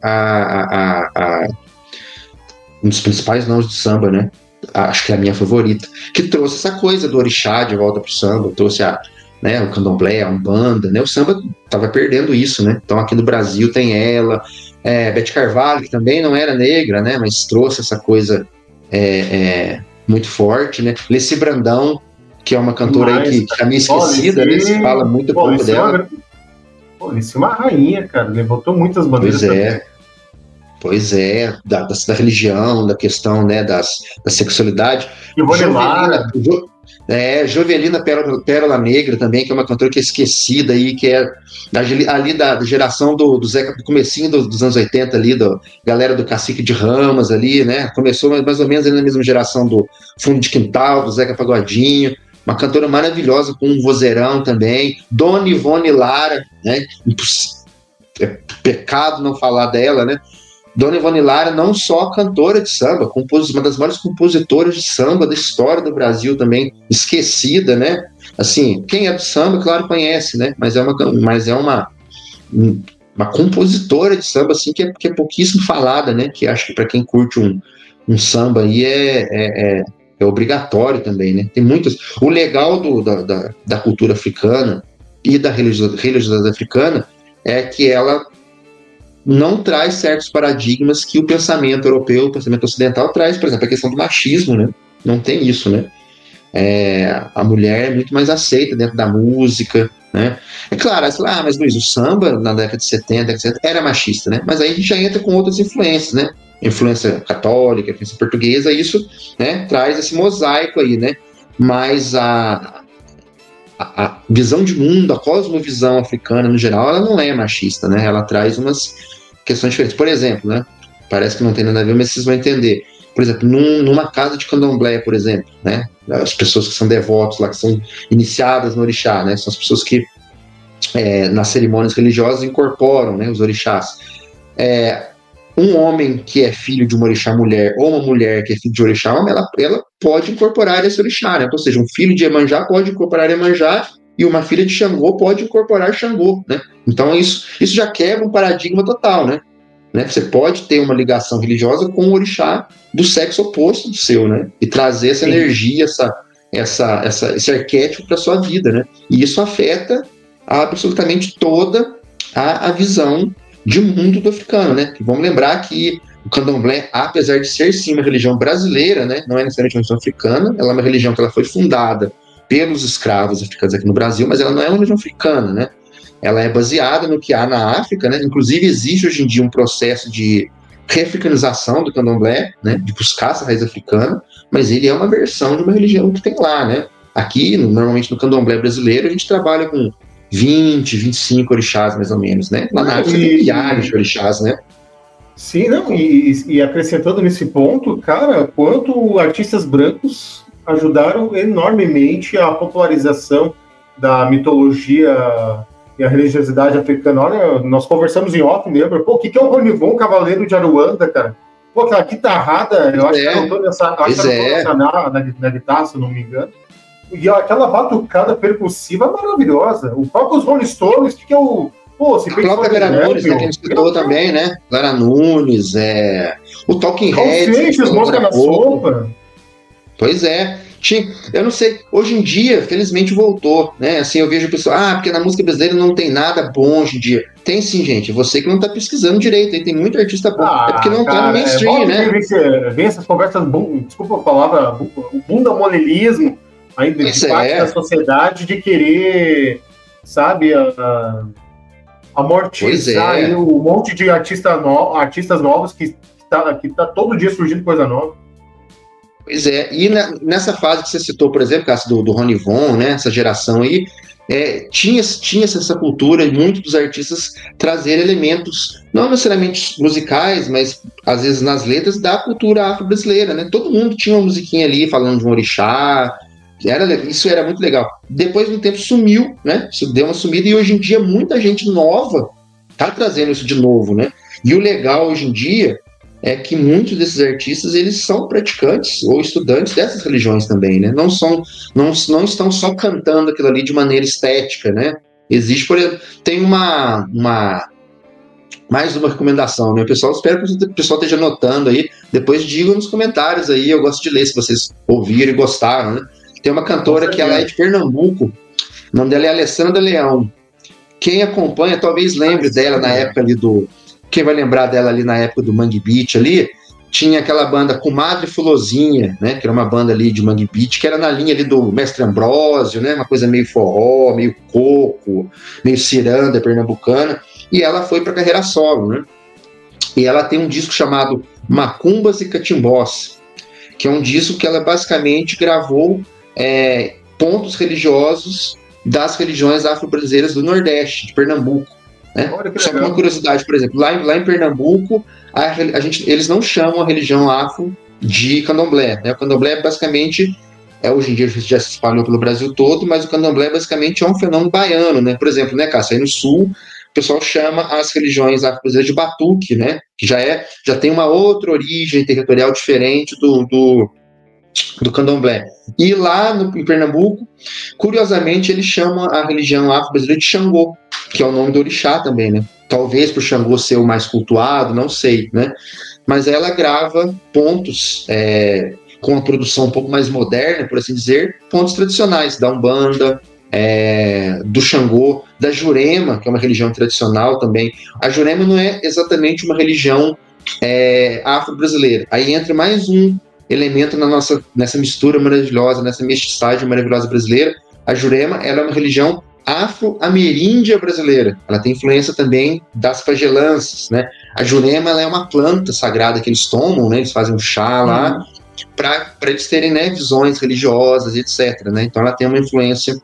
um dos principais nomes do samba, né? Acho que é a minha favorita, que trouxe essa coisa do orixá de volta pro samba, trouxe o candomblé, a umbanda, né? O samba tava perdendo isso, né? Então aqui no Brasil tem ela, Beth Carvalho, que também não era negra, né? Mas trouxe essa coisa muito forte, né? Leci Brandão, que é uma cantora aí que é meio esquecida, né? Se fala muito pouco dela. Leci é uma rainha, cara, levantou muitas bandeiras. Pois é, da religião, da questão, né, da sexualidade. Jovelina Pérola Negra também, que é uma cantora que é esquecida aí, que é ali da geração do Zeca, do comecinho dos anos 80 ali, da galera do Cacique de Ramas ali, né? Começou mais ou menos ali na mesma geração do Fundo de Quintal, do Zeca Pagodinho. Uma cantora maravilhosa, com um vozeirão também. Dona Ivone Lara, né? É pecado não falar dela, né? Dona Ivone Lara, não só cantora de samba, uma das maiores compositoras de samba da história do Brasil também, esquecida, né? Assim, quem é do samba, claro, conhece, né? Mas é uma compositora de samba, assim, que é pouquíssimo falada, né? Que acho que para quem curte um samba aí é obrigatório também, né? Tem muitas. O legal da cultura africana e da religiosidade africana é que ela não traz certos paradigmas que o pensamento europeu, o pensamento ocidental traz, por exemplo, a questão do machismo, né? Não tem isso, né? A mulher é muito mais aceita dentro da música, né? É claro, você fala, mas Luiz, o samba na década de 70, era machista, né? Mas aí a gente já entra com outras influências, né? Influência católica, influência portuguesa, isso, né, traz esse mosaico aí, né? Mas a visão de mundo, a cosmovisão africana no geral, ela não é machista, né? Ela traz umas questões diferentes. Por exemplo, né? Parece que não tem nada a ver, mas vocês vão entender. Por exemplo, numa casa de candomblé, por exemplo, né? As pessoas que são devotos lá, que são iniciadas no orixá, né? São as pessoas que nas cerimônias religiosas incorporam, né, os orixás. Um um homem que é filho de uma orixá mulher ou uma mulher que é filho de orixá homem, ela pode incorporar esse orixá, né? Ou seja, um filho de Iemanjá pode incorporar Iemanjá e uma filha de Xangô pode incorporar Xangô, né? Então isso já quebra um paradigma total, né? Você pode ter uma ligação religiosa com o orixá do sexo oposto do seu, né? E trazer essa energia, esse arquétipo para sua vida, né? E isso afeta absolutamente toda a visão de mundo do africano, né? E vamos lembrar que o candomblé, apesar de ser sim uma religião brasileira, né? Não é necessariamente uma religião africana, ela é uma religião que ela foi fundada pelos escravos africanos aqui no Brasil, mas ela não é uma religião africana, né? Ela é baseada no que há na África, né? Inclusive existe hoje em dia um processo de reafricanização do candomblé, né? De buscar essa raiz africana, mas ele é uma versão de uma religião que tem lá, né? Aqui, normalmente no candomblé brasileiro, a gente trabalha com 20, 25 orixás, mais ou menos, né? Lá na África tem milhares de orixás, né? Sim, não, e acrescentando nesse ponto, cara, quanto artistas brancos ajudaram enormemente a popularização da mitologia e a religiosidade africana. Olha, nós conversamos em off, lembra? Pô, o que é o Ronivon, Cavaleiro de Aruanda, cara? Pô, aquela guitarrada, eu acho que eu tô nessa na guitarra, se eu não me engano. E aquela batucada percussiva maravilhosa. O próprio Rolling Stones, que é o... Pô, se a própria Lara Nunes, né, que a gente citou também, né? Lara Nunes, o Talking Heads. Seixas, Mosca na Sopa. Pois é. Eu não sei, hoje em dia, felizmente voltou, né? Assim, eu vejo o pessoal, porque na música brasileira não tem nada bom hoje em dia. Tem sim, gente, você que não tá pesquisando direito, aí tem muito artista bom. É porque não tá no mainstream, né? Vem essas conversas, desculpa a palavra, o bunda molelismo, aí de parte da sociedade de querer, sabe, amortizar aí um monte de artistas novos que tá todo dia surgindo coisa nova. Pois é, e nessa fase que você citou, por exemplo, caso do Ronivon, né, essa geração aí, tinha essa cultura e muitos dos artistas trazerem elementos, não necessariamente musicais, mas às vezes nas letras da cultura afro-brasileira, né? Todo mundo tinha uma musiquinha ali falando de um orixá, isso era muito legal. Depois de um tempo sumiu, né? Isso deu uma sumida e hoje em dia muita gente nova tá trazendo isso de novo, né? E o legal hoje em dia é que muitos desses artistas, eles são praticantes ou estudantes dessas religiões também, né? Não estão só cantando aquilo ali de maneira estética, né? Existe, por exemplo, tem mais uma recomendação, né? Espero que o pessoal esteja anotando aí, depois digam nos comentários aí, eu gosto de ler se vocês ouviram e gostaram, né? Tem uma cantora que ela é de Pernambuco, o nome dela é Alessandra Leão. Quem acompanha talvez lembre dela na época ali quem vai lembrar dela ali na época do Mangue Beat ali, tinha aquela banda Comadre Fulozinha, né, que era uma banda ali de Mangue Beat, que era na linha ali do Mestre Ambrósio, né, uma coisa meio forró, meio coco, meio ciranda pernambucana, e ela foi para carreira solo, né, e ela tem um disco chamado Macumbas e Catimbós, que é um disco que ela basicamente gravou pontos religiosos das religiões afro-brasileiras do Nordeste, de Pernambuco. Né? Só que uma curiosidade, por exemplo, lá em Pernambuco, eles não chamam a religião afro de candomblé. Né? O candomblé basicamente, hoje em dia já se espalhou pelo Brasil todo, mas o candomblé basicamente é um fenômeno baiano. Né? Por exemplo, né, Cássio, aí no Sul, o pessoal chama as religiões afro-brasileiras de batuque, né? Que já tem uma outra origem territorial diferente do candomblé. E lá em Pernambuco, curiosamente, eles chamam a religião afro-brasileira de Xangô, que é o nome do orixá também, né? Talvez por Xangô ser o mais cultuado, não sei, né? Mas ela grava pontos com uma produção um pouco mais moderna, por assim dizer, pontos tradicionais da Umbanda, do Xangô, da Jurema, que é uma religião tradicional também. A Jurema não é exatamente uma religião afro-brasileira. Aí entra mais um elemento nessa mistura maravilhosa, nessa mestiçagem maravilhosa brasileira. A Jurema, ela é uma religião afro-ameríndia brasileira. Ela tem influência também das pagelanças, né? A Jurema, ela é uma planta sagrada que eles tomam, né? Eles fazem um chá lá para eles terem, né, visões religiosas, etc. Né? Então ela tem uma influência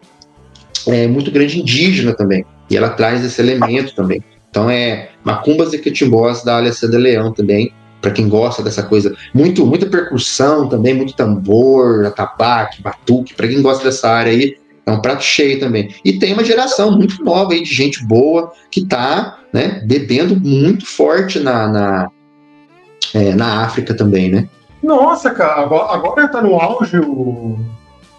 muito grande indígena também. E ela traz esse elemento também. Então Macumbas e Catimbós da Alessandra Leão também, para quem gosta dessa coisa, muita percussão também, muito tambor, atabaque, batuque, para quem gosta dessa área aí, é um prato cheio também. E tem uma geração muito nova aí de gente boa que está, né, bebendo muito forte na África também, né? Nossa, cara, agora tá no auge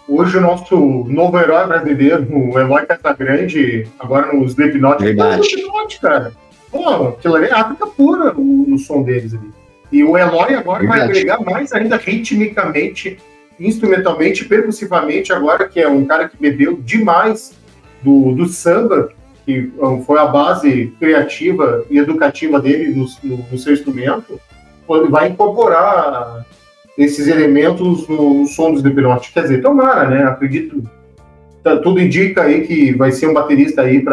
hoje o nosso novo herói brasileiro, o Eloy Casagrande, agora no Slipknot. Verdade. Slipknot, cara. Pô, aquilo ali é África pura no som deles ali. E o Eloy agora vai agregar mais ainda ritmicamente, instrumentalmente, percussivamente, agora que é um cara que bebeu demais do samba, que foi a base criativa e educativa dele no seu instrumento, vai incorporar esses elementos no som dos Slipknot. Quer dizer, tomara, né? Acredito. Tudo indica aí que vai ser um baterista aí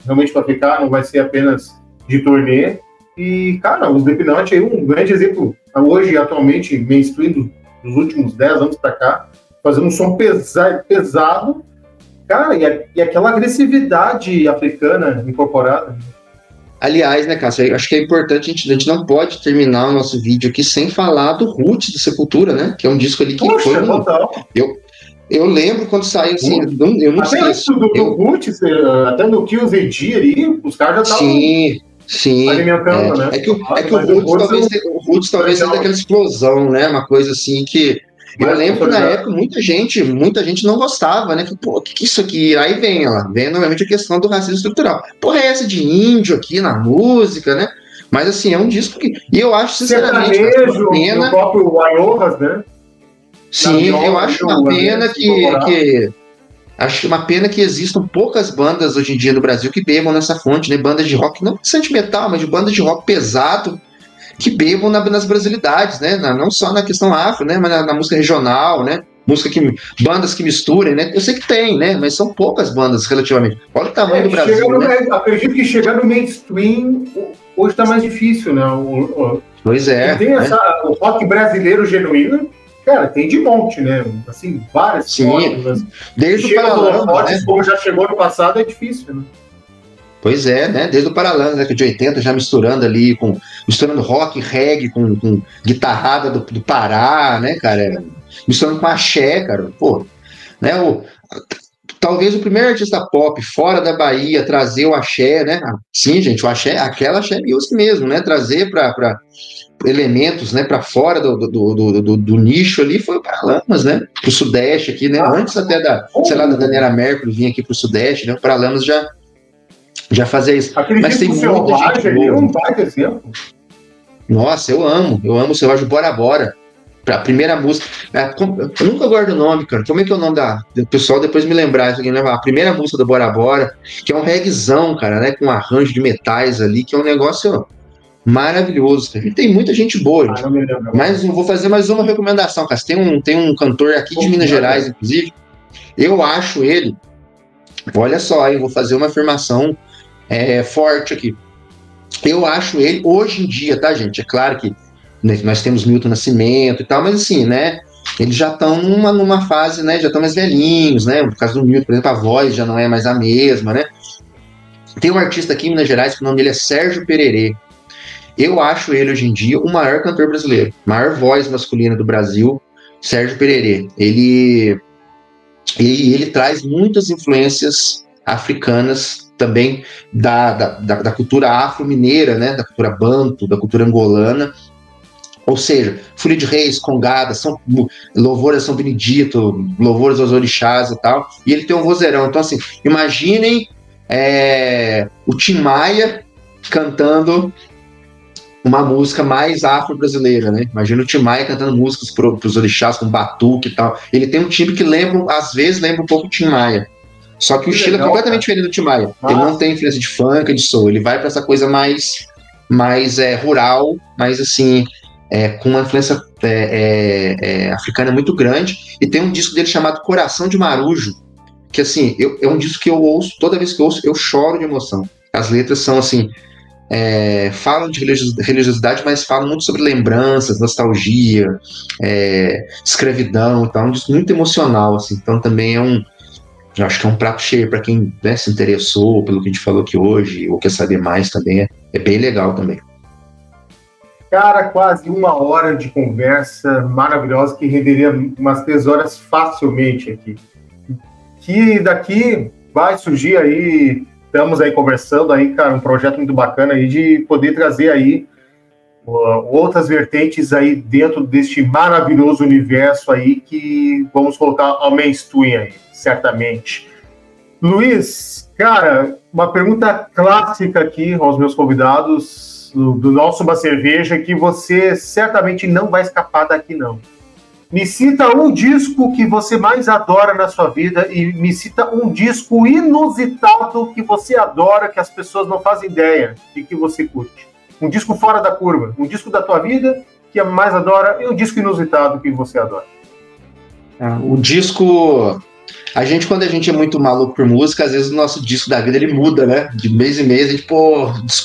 realmente para ficar, não vai ser apenas de turnê. E, cara, os Slipknot é um grande exemplo, hoje, atualmente, mainstream dos últimos 10 anos para cá, fazendo um som pesado, cara, e aquela agressividade africana incorporada. Aliás, né, Cássio, eu acho que é importante, a gente não pode terminar o nosso vídeo aqui sem falar do Roots do Sepultura, né? Que é um disco ali que Poxa, eu lembro quando saiu, assim, eu não sei. Até do Roots, até no Kills AD ali, os caras já estavam... Sim, alimentando, né? É que o Roots talvez seja daquela explosão, né? Uma coisa assim que... Eu lembro que na época muita gente não gostava, né? Pô, que é isso aqui? Aí vem novamente a questão do racismo estrutural. Porra, é essa de índio aqui na música, né? Mas assim, é um disco que... E eu acho, sinceramente... O próprio Waiohas, né? Sim, eu acho uma pena Acho uma pena que existam poucas bandas hoje em dia no Brasil que bebam nessa fonte, né? Bandas de rock, não de metal, mas de bandas de rock pesado, que bebam nas brasilidades, né? Não só na questão afro, né? Mas na música regional, né? Bandas que misturem, né? Eu sei que tem, né? Mas são poucas bandas relativamente. Olha o tamanho do Brasil, né? Acredito que chegar no mainstream hoje está mais difícil, né? Pois é. Tem o rock brasileiro genuíno. Cara, tem de monte, né? Assim, várias formas. Desde o Paralamas, né? Como já chegou no passado, é difícil, né? Pois é, né? Desde o Paralamas, década de 80, já misturando ali, misturando rock, reggae, com guitarrada do Pará, né, cara? Misturando com axé, cara. Pô, né? Talvez o primeiro artista pop fora da Bahia trazer o axé, né? Sim, gente, o axé, aquela axé music mesmo, né? Trazer para elementos, né, para fora do nicho ali foi o Paralamas, né, pro Sudeste aqui, né, antes até da Daniela Mercury vir aqui pro Sudeste, né, o Paralamas já fazia isso. Mas tem muita gente boa. Um baita exemplo. Nossa, eu amo o Selvagem Bora Bora. A primeira música, eu nunca guardo o nome, cara. Como é que é o nome do pessoal? Depois me lembrar isso aqui, né? A primeira música do Bora Bora, que é um reggaezão, cara, né, com um arranjo de metais ali, que é um negócio maravilhoso. Tem muita gente boa, gente. Mas eu vou fazer mais uma recomendação, cara. Tem um cantor aqui de Minas Gerais, inclusive. Eu acho ele. Olha só, eu vou fazer uma afirmação forte aqui. Eu acho ele, hoje em dia, tá, gente? É claro que nós temos Milton Nascimento e tal, mas assim, né? Eles já estão numa fase, né? Já estão mais velhinhos, né? No caso do Milton, por exemplo, a voz já não é mais a mesma, né? Tem um artista aqui em Minas Gerais que o nome dele é Sérgio Pererê. Eu acho ele, hoje em dia, o maior cantor brasileiro, maior voz masculina do Brasil, Sérgio Pererê. Ele traz muitas influências africanas também da cultura afro-mineira, né, da cultura banto, da cultura angolana. Ou seja, Folia de Reis, Congada, louvores a São Benedito, louvores aos orixás e tal. E ele tem um vozeirão. Então, assim, imaginem o Tim Maia cantando uma música mais afro-brasileira, né? Imagina o Tim Maia cantando músicas para os orixás, com batuque e tal. Ele tem um timbre que às vezes lembra um pouco o Tim Maia. Só que o estilo é completamente diferente do Tim Maia. Ele não tem influência de funk, de soul. Ele vai para essa coisa mais rural, mais assim, com uma influência africana muito grande. E tem um disco dele chamado Coração de Marujo, que assim, é um disco que eu ouço, toda vez que eu ouço, eu choro de emoção. As letras são assim, falam de religiosidade, mas falam muito sobre lembranças, nostalgia, escravidão e tal. Um disco muito emocional, assim. Então também eu acho que é um prato cheio para quem, né, se interessou pelo que a gente falou aqui hoje, ou quer saber mais também, é bem legal também. Cara, quase 1 hora de conversa maravilhosa que renderia umas 3 horas facilmente aqui. Que daqui vai surgir aí, estamos aí conversando aí, cara, um projeto muito bacana aí de poder trazer aí outras vertentes aí dentro deste maravilhoso universo aí que vamos colocar ao mainstream aí, certamente. Luiz, cara, uma pergunta clássica aqui aos meus convidados do nosso Uma Cerveja, que você certamente não vai escapar daqui, não. Me cita um disco que você mais adora na sua vida e me cita um disco inusitado que você adora, que as pessoas não fazem ideia de que você curte. Um disco fora da curva, um disco da tua vida que a mais adora e um disco inusitado que você adora. O disco... quando a gente é muito maluco por música, às vezes o nosso disco da vida ele muda, né? De mês em mês, a gente,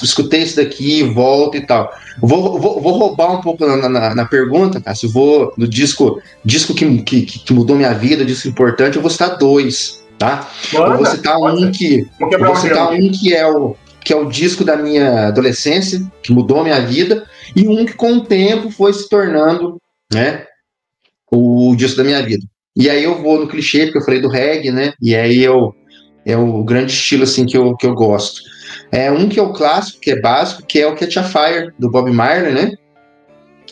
escutei isso daqui, volta e tal. Vou roubar um pouco na pergunta, Cássio. Vou no disco que mudou minha vida, disco importante, eu vou citar 2, tá? Eu vou citar um que é o disco da minha adolescência, que mudou a minha vida, e um que com o tempo foi se tornando, né, o disco da minha vida. E aí eu vou no clichê, porque eu falei do reggae, né, e aí é o grande estilo, assim, que eu gosto. Um que é o clássico, que é básico, que é o Catch a Fire, do Bob Marley, né,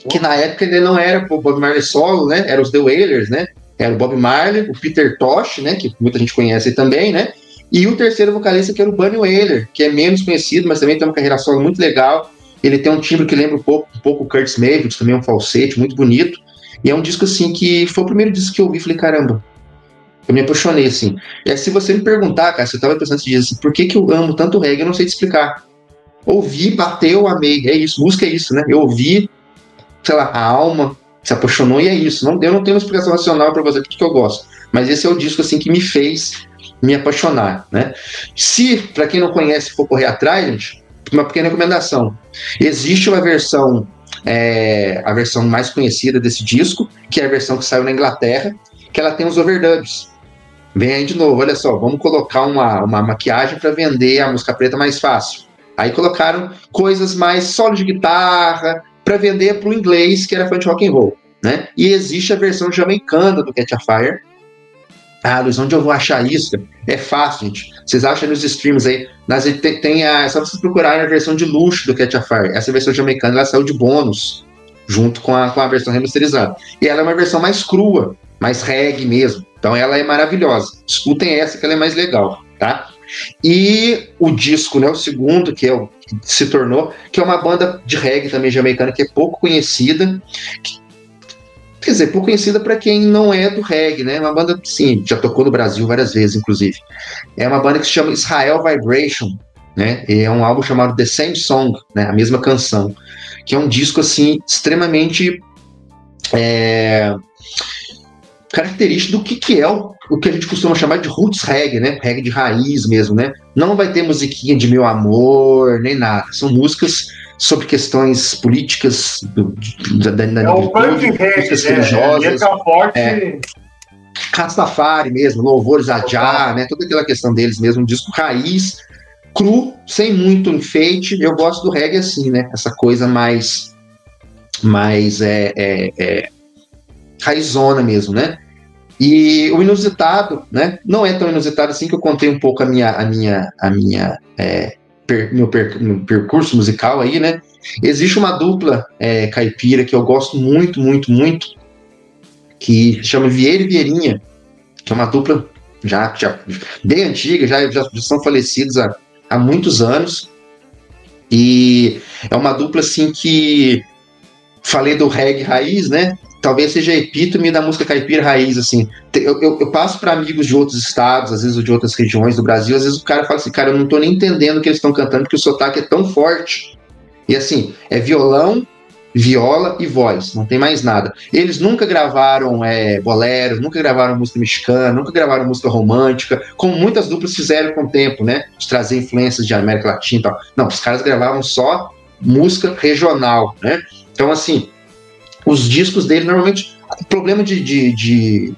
que na época ele não era o Bob Marley solo, né, eram os The Wailers, né, era o Bob Marley, o Peter Tosh, né, que muita gente conhece também, né, e o terceiro vocalista, que era o Bunny Wailer, que é menos conhecido, mas também tem uma carreira solo muito legal. Ele tem um timbre que lembra um pouco o Curtis Mayfield, também um falsete muito bonito. E é um disco, assim, que foi o primeiro disco que eu ouvi e falei, caramba, eu me apaixonei, assim. E aí, se você me perguntar, cara, se eu tava pensando esses dias, assim, por que eu amo tanto reggae, eu não sei te explicar. Ouvi, bateu, amei, é isso, música é isso, né? Eu ouvi, sei lá, a alma se apaixonou e é isso. Eu não tenho uma explicação racional pra você porque eu gosto. Mas esse é o disco, assim, que me fez me apaixonar, né? Se, para quem não conhece, for correr atrás, gente, uma pequena recomendação. Existe uma versão, a versão mais conhecida desse disco, que é a versão que saiu na Inglaterra, que ela tem os overdubs. Vem aí de novo, olha só, vamos colocar uma maquiagem para vender a música preta mais fácil. Aí colocaram coisas mais solo de guitarra, para vender para o inglês, que era fã de rock and roll, né? E existe a versão jamaicana do Catch a Fire. Luiz, onde eu vou achar isso? É fácil, gente. Vocês acham nos streams aí. É só vocês procurarem a versão de luxo do Catch a Fire. Essa versão jamaicana, ela saiu de bônus, junto com a versão remasterizada. E ela é uma versão mais crua, mais reggae mesmo. Então ela é maravilhosa. Escutem essa que ela é mais legal, tá? E o disco, né, o segundo, que se tornou, que é uma banda de reggae também jamaicana, que é pouco conhecida, quer dizer, pouco conhecida para quem não é do reggae, né? Uma banda, sim, já tocou no Brasil várias vezes, inclusive. É uma banda que se chama Israel Vibration, né? E é um álbum chamado The Same Song, né? A mesma canção, que é um disco, assim, extremamente característico do que é o que a gente costuma chamar de roots reggae, né? Reggae de raiz mesmo, né? Não vai ter musiquinha de meu amor, nem nada. São músicas sobre questões políticas da negritude, músicas religiosas, Rastafari mesmo, louvores a Jah, né, toda aquela questão deles mesmo, um disco raiz, cru, sem muito enfeite. Eu gosto do reggae assim, né, essa coisa mais raizona mesmo, né. E o inusitado, né, não é tão inusitado assim, que eu contei um pouco meu percurso musical aí, né? Existe uma dupla caipira que eu gosto muito, muito, muito, que chama Vieira e Vieirinha, que é uma dupla já bem antiga, já são falecidos há muitos anos, e é uma dupla assim que, falei do reggae raiz, né? Talvez seja a epítome da música caipira raiz, assim. Eu passo para amigos de outros estados, às vezes de outras regiões do Brasil, às vezes o cara fala assim, cara, eu não tô nem entendendo o que eles estão cantando, porque o sotaque é tão forte. E assim, é violão, viola e voz, não tem mais nada. Eles nunca gravaram boleros, nunca gravaram música mexicana, nunca gravaram música romântica, como muitas duplas fizeram com o tempo, né? De trazer influências de América Latina e tal. Não, os caras gravavam só música regional, né? Então, assim, os discos dele, normalmente, o problema de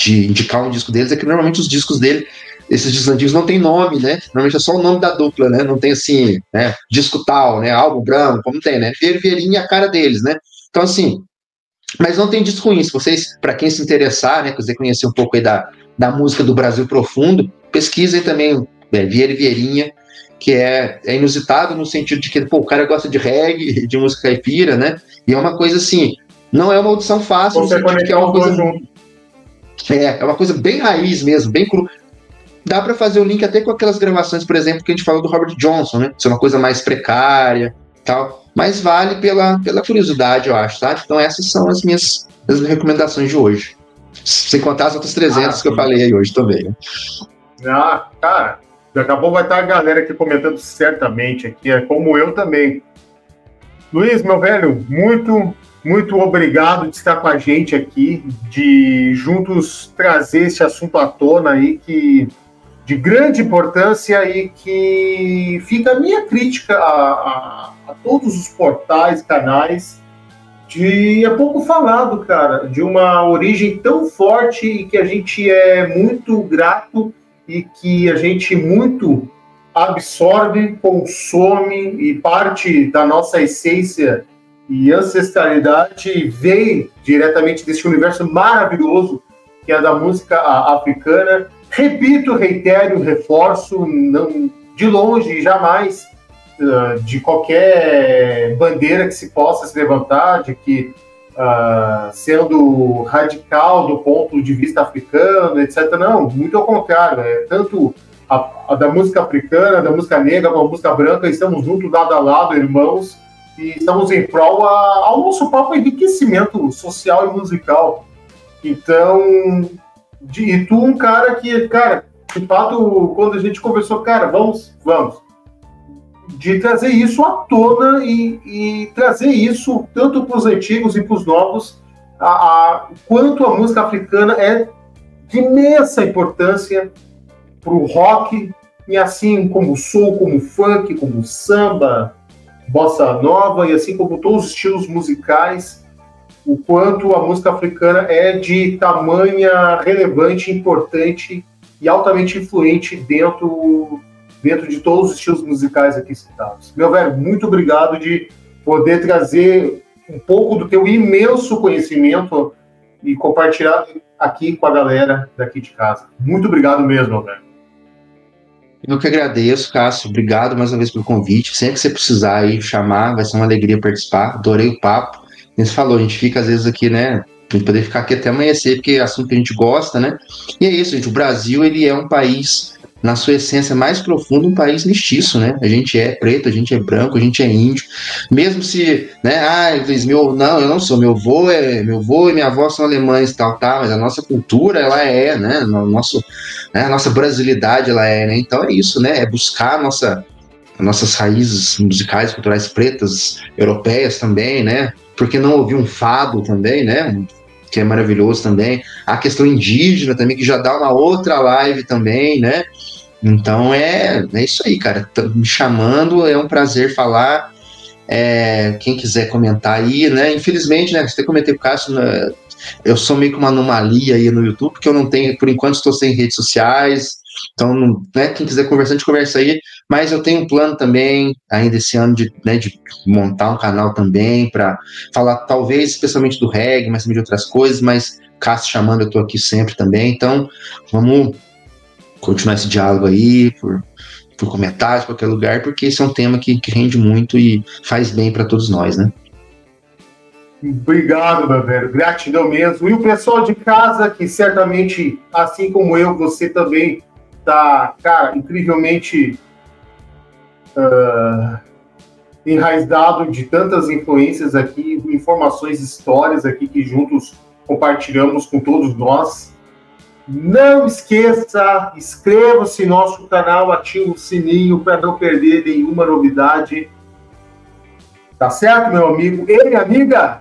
indicar um disco deles é que normalmente os discos dele, esses discos antigos, não tem nome, né? Normalmente é só o nome da dupla, né? Não tem assim, né? Disco tal, né? Álbum branco, como tem, né? Vieirinha é a cara deles, né? Então, assim, mas não tem disco ruim. Se vocês, para quem se interessar, né? Quiser conhecer um pouco aí da música do Brasil profundo, pesquisem também Vieira e Vieirinha, que é inusitado no sentido de que, pô, o cara gosta de reggae, de música caipira, né? E é uma coisa assim, não é uma audição fácil, no sentido que é uma coisa... É uma coisa bem raiz mesmo, bem cru. Dá para fazer o link até com aquelas gravações, por exemplo, que a gente falou do Robert Johnson, né? Isso é uma coisa mais precária e tal. Mas vale pela curiosidade, eu acho, tá? Então essas são as minhas recomendações de hoje. Sem contar as outras 300 que eu falei aí hoje também, né? Ah, cara, daqui a pouco vai estar a galera aqui comentando certamente aqui, é como eu também. Luiz, meu velho, muito obrigado de estar com a gente aqui, de juntos trazer esse assunto à tona aí, que de grande importância, e que fica a minha crítica a todos os portais, canais, é pouco falado, cara, de uma origem tão forte e que a gente é muito grato e que a gente muito absorve, consome, e parte da nossa essência e ancestralidade vem diretamente desse universo maravilhoso que é da música africana. Repito, reitero, reforço, não, de longe, jamais de qualquer bandeira que se possa se levantar, de que sendo radical do ponto de vista africano, etc. Não, muito ao contrário, tanto a da música africana, da música negra, com a música branca, estamos juntos, lado a lado, irmãos, e estamos em prol ao nosso próprio enriquecimento social e musical. Então, e tu, um cara que, cara, de fato, quando a gente conversou, cara, vamos, de trazer isso à tona e trazer isso tanto para os antigos e para os novos, quanto a música africana é de imensa importância para o rock, e assim como o soul, como o funk, como o samba, bossa nova, e assim como todos os estilos musicais, o quanto a música africana é de tamanha relevante, importante e altamente influente dentro de todos os estilos musicais aqui citados. Meu velho, muito obrigado de poder trazer um pouco do teu imenso conhecimento e compartilhar aqui com a galera daqui de casa. Muito obrigado mesmo, meu velho. Eu que agradeço, Cássio. Obrigado mais uma vez pelo convite. Sempre que você precisar aí chamar, vai ser uma alegria participar. Adorei o papo. Como você falou, a gente fica às vezes aqui, né? A gente poder ficar aqui até amanhecer, porque é assunto que a gente gosta, né? E é isso, gente. O Brasil, ele é um país, na sua essência mais profunda, um país mestiço, né? A gente é preto, a gente é branco, a gente é índio. Mesmo se, né? Não, eu não sou. Meu avô e minha avó são alemães e tal, tá? Mas a nossa cultura, ela é, né? A nossa brasilidade, ela é, né? Então é isso, né? É buscar nossas raízes musicais, culturais pretas, europeias também, né? Por que não ouvir um fado também, né? Que é maravilhoso também. A questão indígena também, que já dá uma outra live também, né? Então é isso aí, cara. Tá me chamando, é um prazer falar. Quem quiser comentar aí, né? Infelizmente, né? Você comentei com o Cássio, né? Eu sou meio que uma anomalia aí no YouTube, porque eu não tenho, por enquanto, estou sem redes sociais. Então, né, quem quiser conversar, a gente conversa aí. Mas eu tenho um plano também, ainda esse ano, de montar um canal também, para falar, talvez, especialmente do reggae, mas também de outras coisas. Mas, Cássio chamando, eu estou aqui sempre também. Então, vamos continuar esse diálogo aí, por comentários, qualquer lugar, porque esse é um tema que rende muito e faz bem para todos nós, né? Obrigado, meu velho. Gratidão mesmo. E o pessoal de casa, que certamente, assim como eu, você também tá, cara, incrivelmente enraizado de tantas influências aqui, informações, histórias aqui que juntos compartilhamos com todos nós. Não esqueça, inscreva-se no nosso canal, ative o sininho para não perder nenhuma novidade. Tá certo, meu amigo? E minha amiga,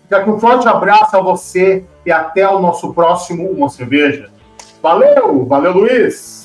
fica aqui um forte abraço a você e até o nosso próximo Uma Cerveja. Valeu, Luiz!